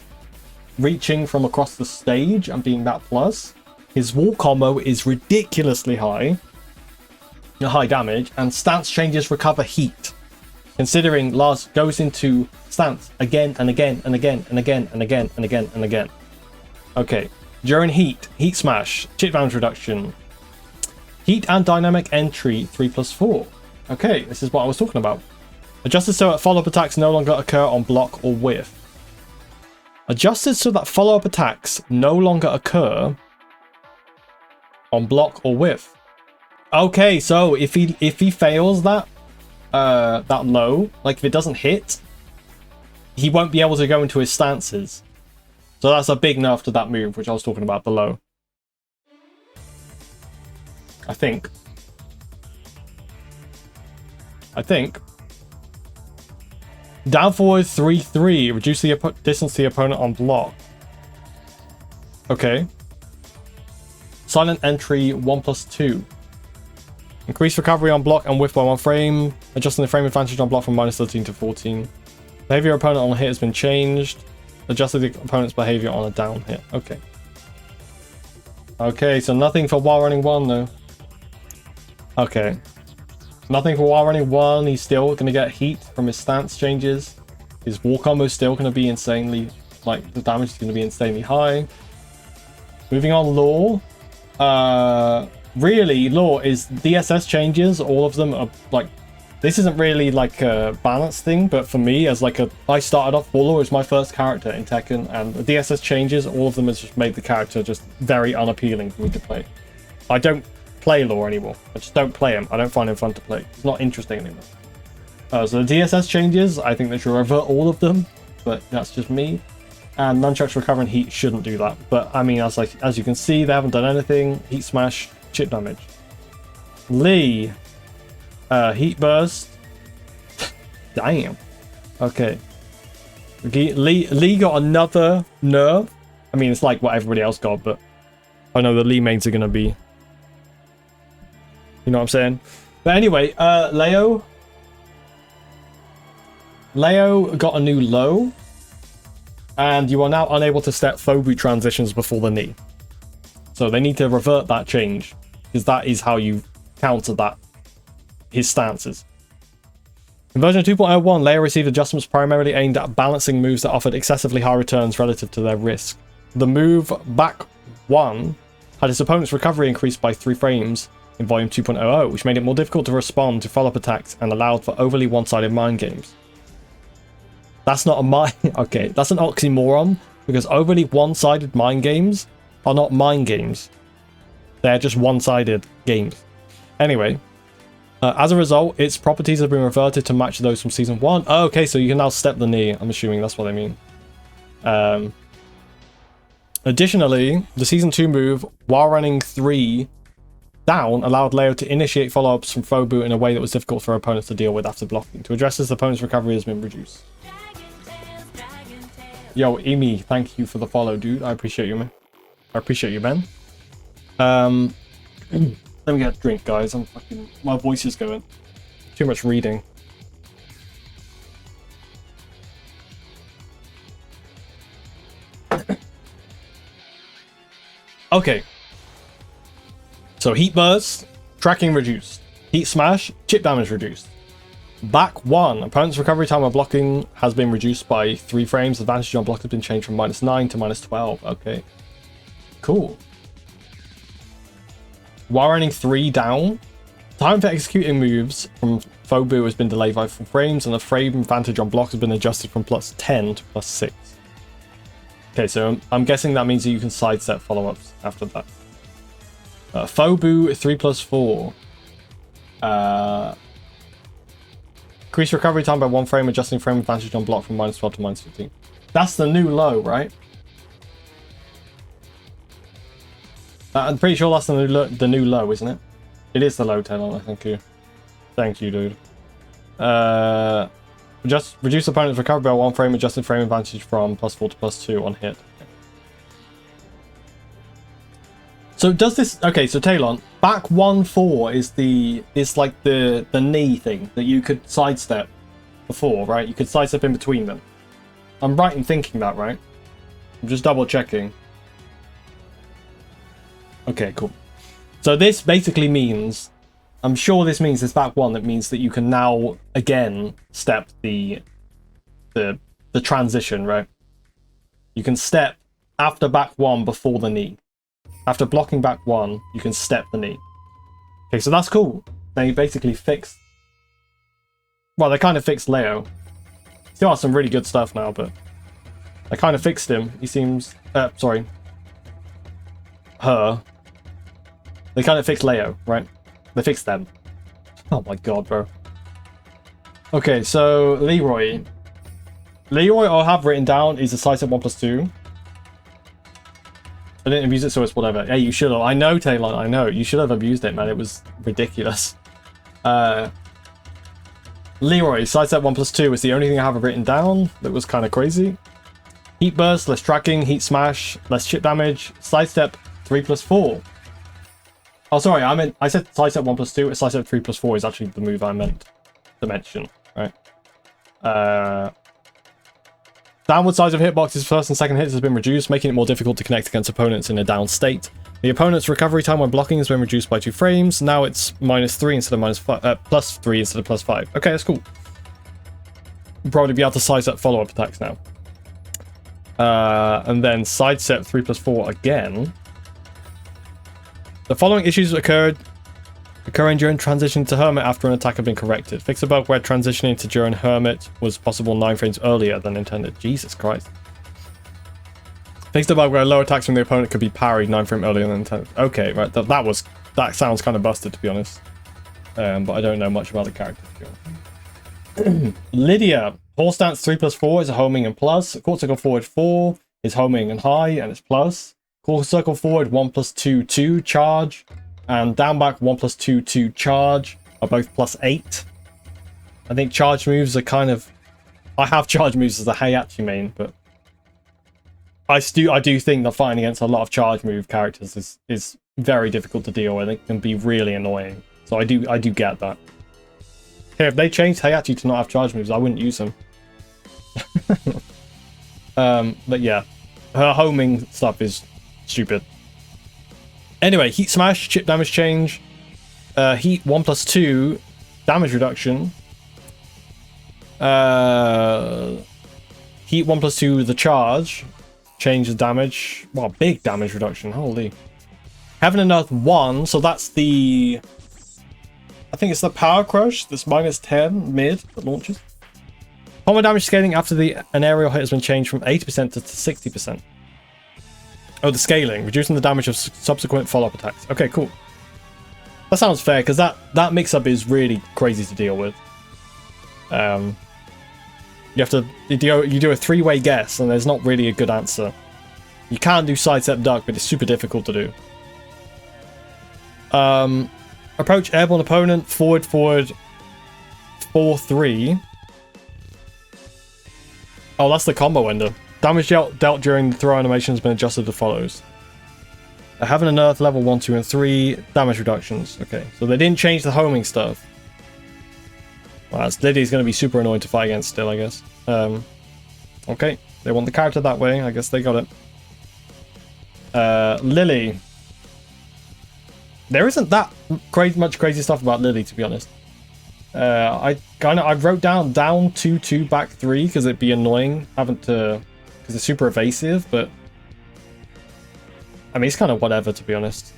reaching from across the stage and being that plus. His wall combo is ridiculously high damage, and stance changes recover heat. Considering Lars goes into stance again and again and again and again and again and again and again. Okay, during heat smash, chip damage reduction, Heat and dynamic entry 3+4. Okay, this is what I was talking about. Adjusted so that follow-up attacks no longer occur on block or whiff. Adjusted so that follow-up attacks no longer occur on block or whiff. Okay, so if he fails that that low, like if it doesn't hit, he won't be able to go into his stances. So that's a big nerf to that move, which I was talking about below. I think. Down forward 3-3. Reduce the distance to the opponent on block. Okay. Silent entry 1+2. Increase recovery on block and whiff by 1 frame. Adjusting the frame advantage on block from -13 to 14. Behavior opponent on a hit has been changed. Adjusted the opponent's behavior on a down hit. Okay. Okay, so nothing for while running 1 though. Okay. Nothing for while running 1. He's still going to get heat from his stance changes. His war combo is still going to be insanely, like, the damage is going to be insanely high. Moving on, lore. Really, lore is DSS changes. All of them are, like, this isn't really, like, a balanced thing, but for me, as, like, I started off, Warlord is my first character in Tekken, and the DSS changes, all of them has just made the character just very unappealing for me to play. I don't play lore anymore. I just don't play him. I don't find him fun to play. It's not interesting anymore. So the DSS changes, I think they should revert all of them, but that's just me. And nunchucks recovering heat shouldn't do that. But I mean, as you can see, they haven't done anything. Heat smash, chip damage. Lee, heat burst. Damn. Okay. Lee got another nerf. I mean, it's like what everybody else got, but I know the Lee mains are gonna be. You know what I'm saying? But anyway, Leo got a new low, and you are now unable to step Phobu transitions before the knee. So they need to revert that change, because that is how you counter that, his stances. In version 2.01, Leo received adjustments primarily aimed at balancing moves that offered excessively high returns relative to their risk. The move back 1 had its opponent's recovery increased by 3 frames in volume 2.00, which made it more difficult to respond to follow-up attacks and allowed for overly one-sided mind games. That's not a mind... Okay, that's an oxymoron, because overly one-sided mind games are not mind games. They're just one-sided games. Anyway, as a result, its properties have been reverted to match those from Season 1. Oh, okay, so you can now step the knee. I'm assuming that's what I mean. Additionally, the Season 2 move, while running 3 down, allowed Leo to initiate follow-ups from Phobu in a way that was difficult for opponents to deal with after blocking. To address this, the opponent's recovery has been reduced. Yo, Emi, thank you for the follow, dude. I appreciate you, man. I appreciate you, man. Let me get a drink, guys. My voice is going. Too much reading. Okay. So heat burst, tracking reduced. Heat smash, chip damage reduced. Back 1, opponent's recovery time while blocking has been reduced by 3 frames. Advantage on block has been changed from -9 to -12. Okay. Cool. While running 3 down, time for executing moves from Phobu has been delayed by 4 frames, and the frame advantage on block has been adjusted from +10 to +6. Okay, so I'm guessing that means that you can sidestep follow-ups after that. Phobu 3+4. Increase recovery time by 1 frame, adjusting frame advantage on block from -12 to -15. That's the new low, right? I'm pretty sure that's the new low, isn't it? It is the low, Taylor. Thank you. Thank you, dude. Just reduce opponent's recovery by 1 frame, adjusting frame advantage from +4 to +2 on hit. So does this... Okay, so Talon, back 1-4 is like the knee thing that you could sidestep before, right? You could sidestep in between them. I'm right in thinking that, right? I'm just double checking. Okay, cool. So this basically means... I'm sure this means this back 1 that means that you can now again step the transition, right? You can step after back 1 before the knee. After blocking back 1, you can step the knee. Okay, so that's cool. They basically fixed... Well, they kind of fixed Leo. Still has some really good stuff now, but... They kind of fixed him. He seems... sorry. Her. They kind of fixed Leo, right? They fixed them. Oh my god, bro. Okay, so Leroy. Leroy I'll have written down is a size up 1+2. I didn't abuse it, so it's whatever. Hey, you should have. I know, Taylor, I know. You should have abused it, man. It was ridiculous. Leroy, sidestep 1+2 is the only thing I have written down that was kind of crazy. Heat burst, less tracking. Heat smash, less chip damage. Sidestep 3+4. Oh, sorry, I said sidestep 1+2. It's sidestep 3+4 is actually the move I meant to mention, right? Downward size of hitboxes first and second hits has been reduced, making it more difficult to connect against opponents in a down state. The opponent's recovery time when blocking has been reduced by 2 frames. Now it's -3 instead of +3 instead of +5. Okay, that's cool. You'll probably be able to size up follow-up attacks now. And then sidestep 3+4 again. The following issues occurring during transition to Hermit after an attack had been corrected. Fix a bug where transitioning to during Hermit was possible 9 frames earlier than intended. Jesus Christ. Fix the bug where low attacks from the opponent could be parried 9 frames earlier than intended. Okay, right. That sounds kind of busted, to be honest. But I don't know much about the character. Lydia. Horse stance 3+4 is a homing and plus. Quarter circle forward 4 is homing and high and it's plus. Quarter circle forward 1+2 2 charge. And down back 1+2 2 charge are both +8. I think charge moves are kind of... I have charge moves as a Heihachi main, but I do think that fighting against a lot of charge move characters is very difficult to deal with. It can be really annoying. So I do get that. Okay, if they changed Heihachi to not have charge moves, I wouldn't use them. But yeah, her homing stuff is stupid. Anyway, heat smash, chip damage change, heat 1+2, damage reduction, heat 1+2 the charge, change the damage, well, big damage reduction, holy. Heaven and Earth 1, so that's the, I think it's the Power Crush, that's -10 mid that launches. Combo damage scaling after an aerial hit has been changed from 80% to 60%. Oh, the scaling, reducing the damage of subsequent follow-up attacks. Okay, cool. That sounds fair, because that mix-up is really crazy to deal with. You have to you do a 3-way guess, and there's not really a good answer. You can do sidestep duck, but it's super difficult to do. Approach airborne opponent, forward, 4-3. Oh, that's the combo ender. Damage dealt during the throw animation has been adjusted as follows. Heaven and Earth level 1, 2, and 3. Damage reductions. Okay, so they didn't change the homing stuff. Well, Lydia's going to be super annoying to fight against still, I guess. Okay, they want the character that way. I guess they got it. Lily. There isn't that much crazy stuff about Lily, to be honest. I wrote down 2-2 back 3 because it'd be annoying having to, because it's super evasive, but I mean it's kind of whatever, to be honest.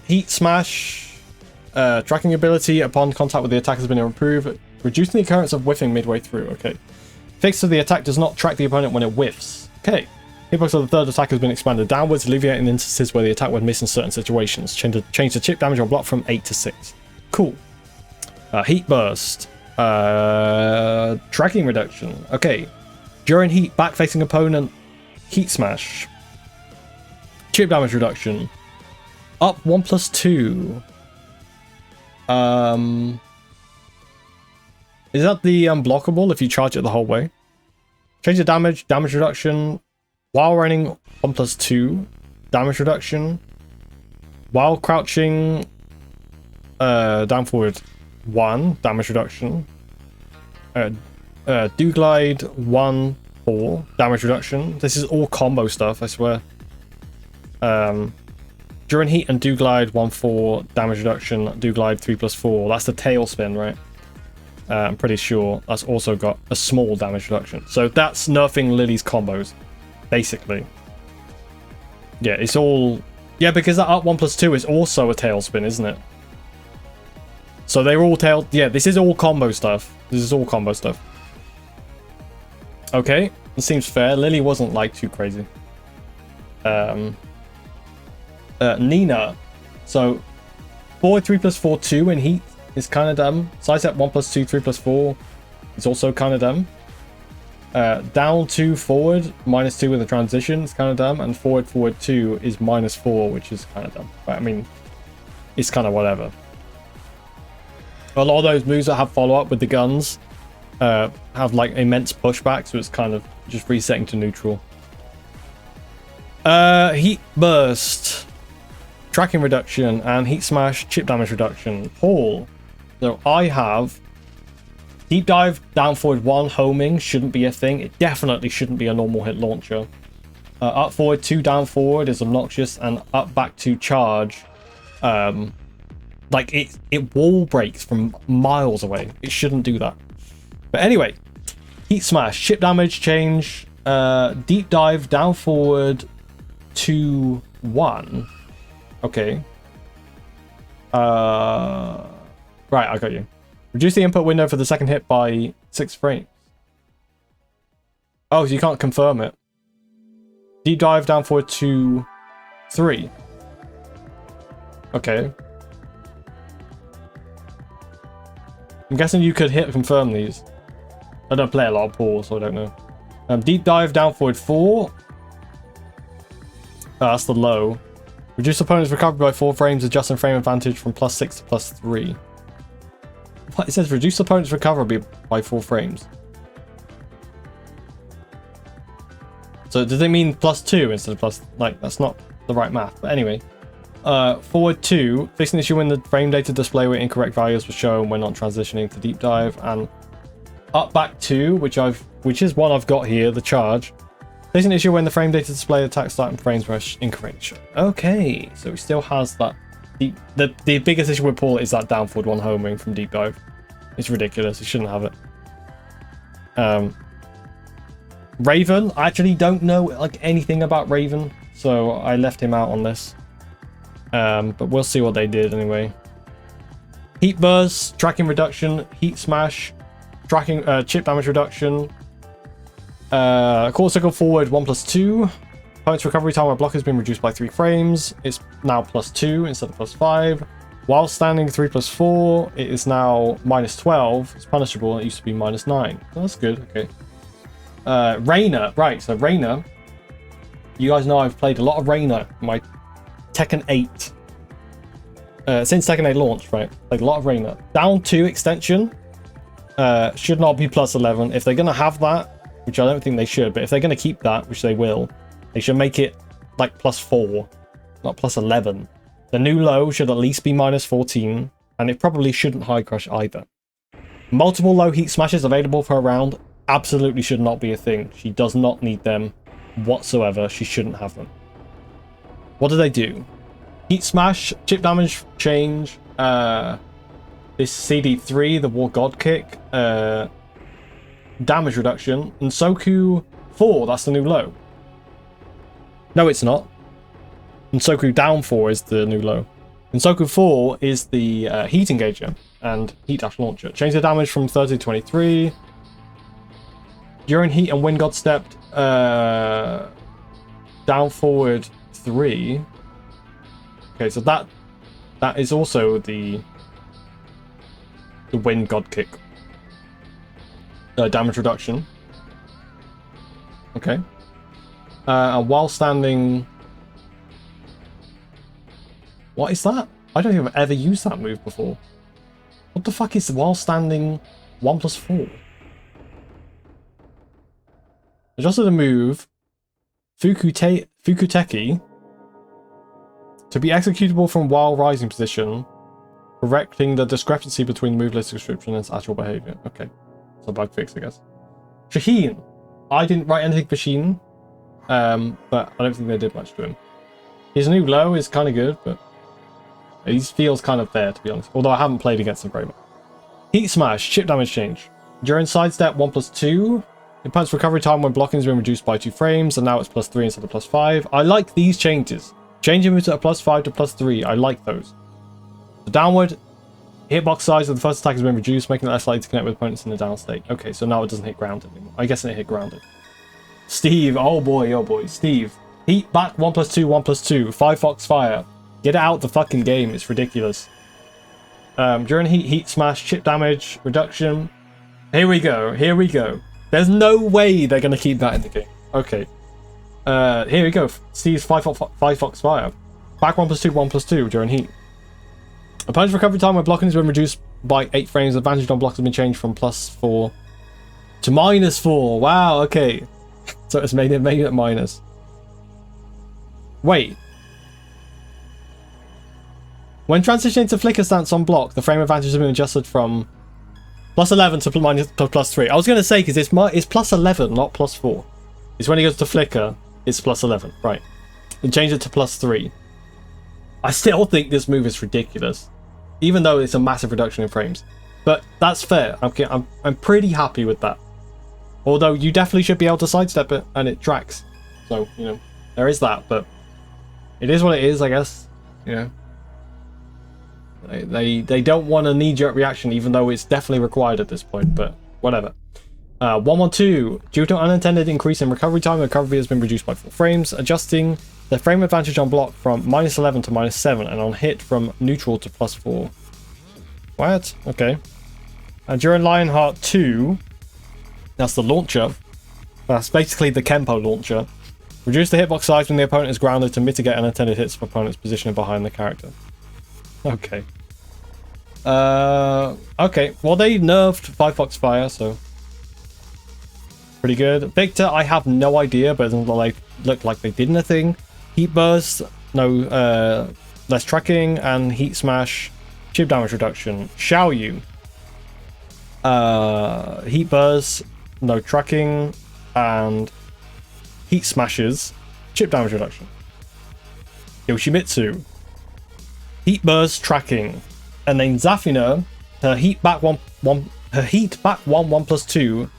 Heat smash, tracking ability upon contact with the attack has been improved, reducing the occurrence of whiffing midway through. Okay, fix so the attack does not track the opponent when it whiffs. Okay, hitbox of the third attack has been expanded downwards, alleviating instances where the attack would miss in certain situations. Change the chip damage on block from 8 to 6. Cool. Heat burst, tracking reduction. Okay, during heat, back facing opponent, heat smash, chip damage reduction, up 1+2. Is that the unblockable if you charge it the whole way? Change the damage reduction while running 1+2, damage reduction while crouching, down forward 1, damage reduction. Do glide 1-4, damage reduction. This is all combo stuff, I swear. During heat and do glide 1-4, damage reduction. Do glide 3+4. That's the tailspin, right? I'm pretty sure that's also got a small damage reduction. So that's nerfing Lily's combos, basically. Yeah, it's all... Yeah, because that up 1+2 is also a tailspin, isn't it? So they're all tailed. Yeah, this is all combo stuff. This is all combo stuff. Okay, it seems fair. Lily wasn't like too crazy. Nina. So forward 3+4 2 in heat is kind of dumb. Sidestep 1+2 3+4 is also kind of dumb. Down 2 forward -2 with a transition is kind of dumb, and forward 2 is -4, which is kind of dumb. But I mean, it's kind of whatever. A lot of those moves that have follow-up with the guns have like immense pushback, so it's kind of just resetting to neutral. Heat burst, tracking reduction, and heat smash, chip damage reduction. Paul. So I have deep dive, down forward 1, homing shouldn't be a thing. It definitely shouldn't be a normal hit launcher. Up forward 2, down forward is obnoxious, and up back 2 charge. Like it wall breaks from miles away. It shouldn't do that. But anyway, heat smash, chip damage change, deep dive, down forward 2, 1. Okay. Right, I got you. Reduce the input window for the second hit by 6 frames. Oh, so you can't confirm it. Deep dive, down forward 2, 3. Okay. I'm guessing you could hit confirm these. I don't play a lot of Paul, so I don't know. Deep dive, down forward 4. That's the low. Reduce opponent's recovery by 4 frames, adjusting frame advantage from +6 to +3. What? It says reduce opponent's recovery by 4 frames. So does it mean +2 instead of plus? Like, that's not the right math. But anyway. Forward 2, fixing the issue when the frame data display where incorrect values were shown when not transitioning to deep dive, and up back 2, which is one I've got here, the charge. Fixing the issue when the frame data display attack starting frames were incorrect. Okay, so it still has that. The biggest issue with Paul is that down forward 1 homing from deep dive. It's ridiculous. He shouldn't have it. Raven, I actually don't know like anything about Raven, so I left him out on this. But we'll see what they did anyway. Heat burst, tracking reduction, heat smash, tracking chip damage reduction. Core circle forward 1+2. Opponent's recovery time while block has been reduced by 3 frames. It's now +2 instead of +5. While standing 3+4, it is now -12. It's punishable. It used to be -9. Oh, that's good. Okay. Reina, right? So Reina, you guys know I've played a lot of Reina. My Tekken 8. Since Tekken 8 launched, right? Like a lot of Reina. Down 2 extension should not be +11. If they're gonna have that, which I don't think they should, but if they're gonna keep that, which they will, they should make it like +4, not +11. The new low should at least be -14, and it probably shouldn't high crush either. Multiple low heat smashes available per round absolutely should not be a thing. She does not need them whatsoever. She shouldn't have them. What do they do? Heat smash, chip damage change, this CD3, the War God kick, damage reduction, and Soku 4, that's the new low. No, it's not. And Soku down 4 is the new low. And Soku 4 is the heat engager and heat dash launcher. Change the damage from 30 to 23. During heat and wind god stepped, down forward 3. Okay, so that is also the wind god kick. Damage reduction. Okay. And while standing... What is that? I don't think I've ever used that move before. What the fuck is while standing 1+4? Adjusted the move Fukuteki to be executable from while rising position, correcting the discrepancy between the move list description and its actual behavior. Okay, it's a bug fix, I guess. Shaheen. I didn't write anything for Sheen, but I don't think they did much to him. His new low is kind of good, but he feels kind of there, to be honest. Although I haven't played against him very much. Heat smash, chip damage change. During sidestep 1+2, opponent's recovery time when blocking has been reduced by 2 frames, and now it's +3 instead of +5. I like these changes. Changing it to a +5 to +3, I like those. The downward Hitbox size of the first attack has been reduced, making it less likely to connect with opponents in the down state. Okay, so now it doesn't hit ground anymore. I guess it hit grounded. Steve, oh boy, Steve. Heat back 1+2, 1+2. 5 Foxfire. Get it out the fucking game. It's ridiculous. During heat smash, chip damage, reduction. Here we go. There's no way they're going to keep that in the game. Okay. Here we go. Steve's 5 Foxfire. Back 1+2, 1+2 during heat. Opponent's recovery time when blocking has been reduced by 8 frames. Advantage on blocks has been changed from +4 to -4. Wow, okay. So it's made it minus. Wait. When transitioning to flicker stance on block, the frame advantage has been adjusted from +11 to +3. I was going to say, because it's +11, not +4. It's when he goes to flicker, it's +11. Right. And change it to +3. I still think this move is ridiculous, even though it's a massive reduction in frames. But that's fair. I'm pretty happy with that. Although you definitely should be able to sidestep it, and it tracks. So, you know, there is that, but it is what it is, I guess. You know, they don't want a knee-jerk reaction, even though it's definitely required at this point, but whatever. 112. Due to unintended increase in recovery time, recovery has been reduced by 4 frames, adjusting the frame advantage on block from -11 to -7, and on hit from neutral to +4. What? Okay. And during Lionheart 2, that's the launcher. That's basically the Kempo launcher. Reduce the hitbox size when the opponent is grounded to mitigate unintended hits of opponents positioned behind the character. Okay. Okay. Well, they nerfed 5 Foxfire, so pretty good. Victor, I have no idea, but it doesn't look like they did anything. Heat burst, no less tracking, and heat smash, chip damage reduction. Xiaoyu, heat burst, no tracking, and heat smashes, chip damage reduction. Yoshimitsu, heat burst, tracking, and then Zafina, her heat back 1+2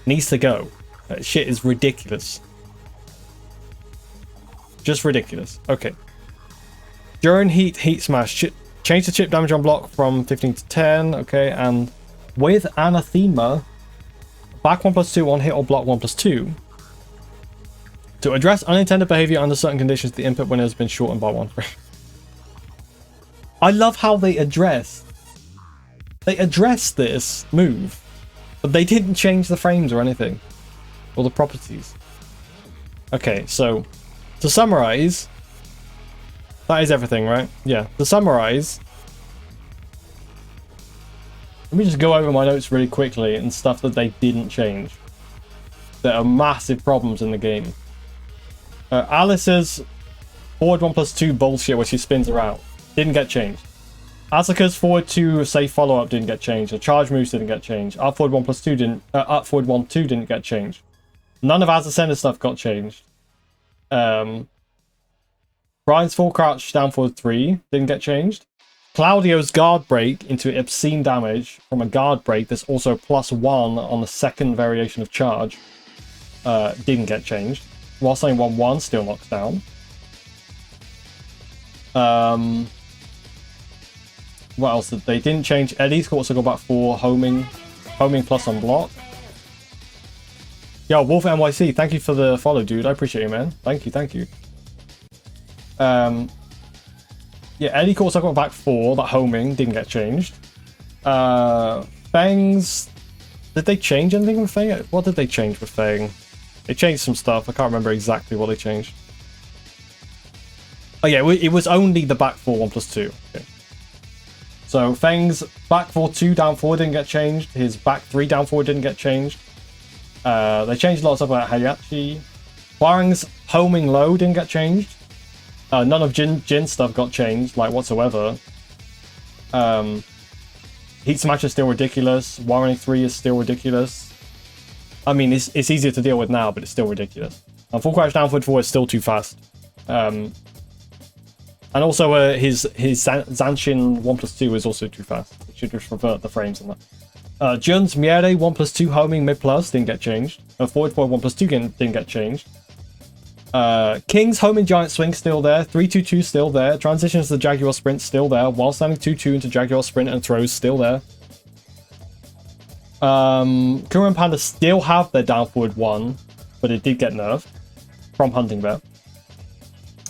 needs to go. That shit is ridiculous. Just ridiculous. Okay. During heat smash, change the chip damage on block from 15 to 10. Okay, and with Anathema, back 1+2 on hit or block 1+2. To address unintended behavior under certain conditions, the input window has been shortened by 1 frame. I love how they addressed this move, but they didn't change the frames or anything, or the properties. Okay, so to summarize, that is everything, right? Yeah, to summarize, let me just go over my notes really quickly and stuff that they didn't change. There are massive problems in the game. Alice's forward 1+2 bullshit where she spins around didn't get changed. Asuka's forward 2 safe follow-up didn't get changed. The charge moves didn't get changed. Up forward 1+2 didn't. Up forward 1-2 didn't get changed. None of Azucena's stuff got changed. Brian's full crouch down forward 3 didn't get changed. Claudio's guard break into obscene damage from a guard break that's also +1 on the second variation of charge didn't get changed. While saying 1-1 still knocks down. What else did they didn't change? Eddie's also got back 4 homing plus on block. Yo, Wolf NYC, thank you for the follow, dude. I appreciate you, man. Thank you. Yeah, Eddie also got back 4. That homing didn't get changed. Fang's, did they change anything with Fang? What did they change with Fang? They changed some stuff. I can't remember exactly what they changed. Oh yeah, it was only the back 4 1+2. Okay. So Fang's back 4-2 down 4 didn't get changed. His back 3 down 4 didn't get changed. They changed a lot of stuff about Hayachi. Huang's homing low didn't get changed. None of Jin stuff got changed, like whatsoever. Heat Smash is still ridiculous. Warning 3 is still ridiculous. I mean, it's easier to deal with now, but it's still ridiculous. And full crouch down forward 4 is still too fast. And also his Zanshin 1+2 is also too fast. It should just revert the frames on that. Jun's Miere 1+2 homing mid plus didn't get changed. Forward 1+2 didn't get changed. King's homing giant swing still there. 3-2-2 still there. Transitions to the Jaguar sprint still there. While standing 2-2 into Jaguar sprint and throws still there. Kura and Panda still have their down forward 1, but it did get nerfed from Hunting Bear.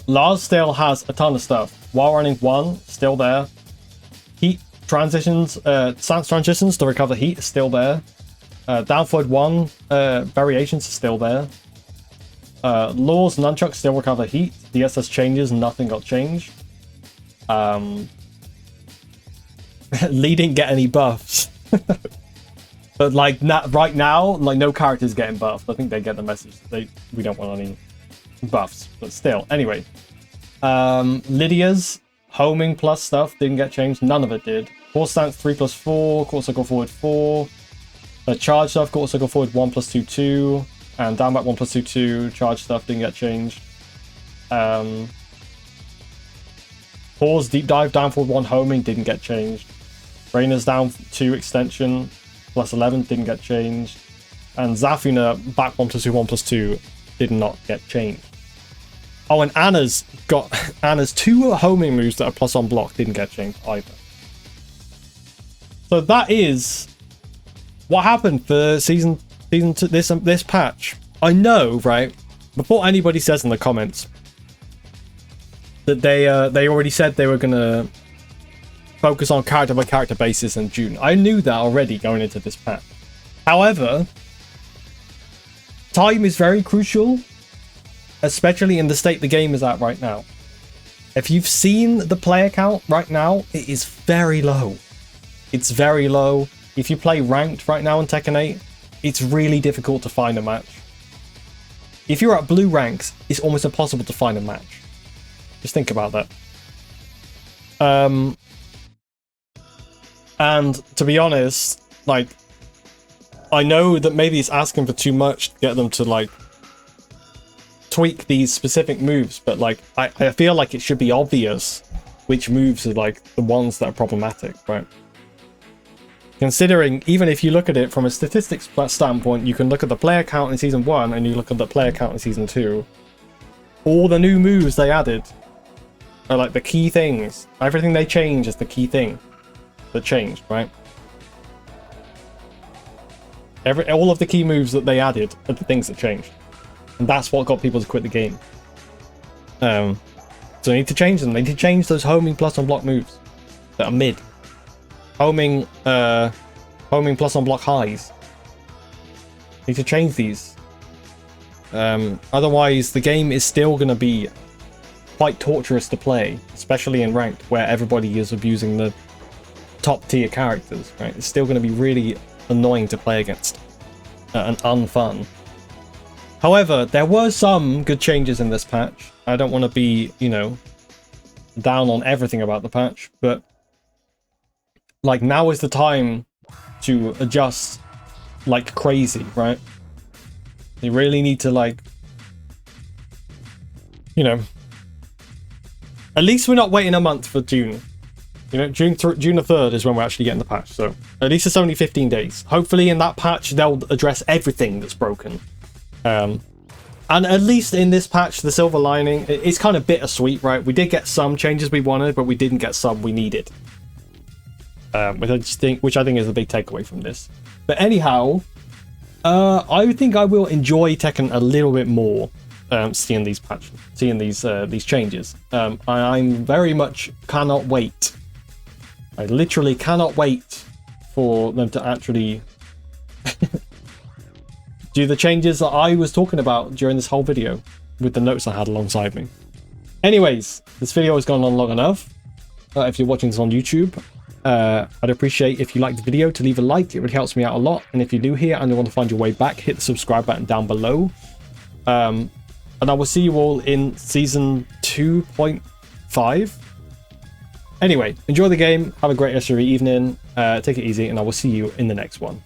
Lars still has a ton of stuff. While running 1, still there. Heat transitions, stance transitions to recover heat is still there. Down forward 1 variations are still there. Laws nunchucks still recover heat. DSS changes, nothing got changed. Lee didn't get any buffs. But like right now, like no character's getting buffed. I think they get the message. We don't want any buffs, but still. Anyway, Lydia's homing plus stuff didn't get changed. None of it did. Core stance 3+4, core circle forward 4. Charge stuff, core circle forward 1+2-2, and down back 1+2-2. Charge stuff didn't get changed. Pause deep dive down forward 1 homing didn't get changed. Rainer's down 2 extension +11 didn't get changed, and Zafuna back 1+2 did not get changed. Oh, and Anna's 2 homing moves that are plus on block didn't get changed either. So that is what happened for season 2, this patch. I know, right? Before anybody says in the comments that they already said they were gonna focus on character by character basis in June. I knew that already going into this patch. However, time is very crucial, especially in the state the game is at right now. If you've seen the player count right now, it is very low. It's very low. If you play ranked right now in Tekken 8, it's really difficult to find a match. If you're at blue ranks, it's almost impossible to find a match. Just think about that. And to be honest, like, I know that maybe it's asking for too much to get them to, like, tweak these specific moves, but, like, I feel like it should be obvious which moves are, like, the ones that are problematic, right? Considering, even if you look at it from a statistics standpoint, you can look at the player count in Season 1 and you look at the player count in Season 2. All the new moves they added are, like, the key things. Everything they change is the key thing that changed, right? All of the key moves that they added are the things that changed, and that's what got people to quit the game. So they need to change them. They need to change those homing plus on block moves that are mid. Homing plus on block highs. Need to change these. Otherwise, the game is still going to be quite torturous to play, especially in ranked, where everybody is abusing the top tier characters, right? It's still going to be really annoying to play against and unfun. However, there were some good changes in this patch. I don't want to be, you know, down on everything about the patch, but like now is the time to adjust like crazy, right? You really need to, like, you know, at least we're not waiting a month for June. You know, June the 3rd is when we're actually getting the patch, so at least it's only 15 days. Hopefully in that patch they'll address everything that's broken. And at least in this patch, the silver lining, it's kind of bittersweet, right? We did get some changes we wanted, but we didn't get some we needed. Which I think is a big takeaway from this. But anyhow, I think I will enjoy Tekken a little bit more, seeing these changes. I'm very much cannot wait. I literally cannot wait for them to actually do the changes that I was talking about during this whole video with the notes I had alongside me. Anyways, this video has gone on long enough. If you're watching this on YouTube, I'd appreciate if you liked the video to leave a like. It really helps me out a lot. And if you're new here and you want to find your way back, hit the subscribe button down below. And I will see you all in Season 2.5. Anyway, enjoy the game, have a great rest of your evening, take it easy, and I will see you in the next one.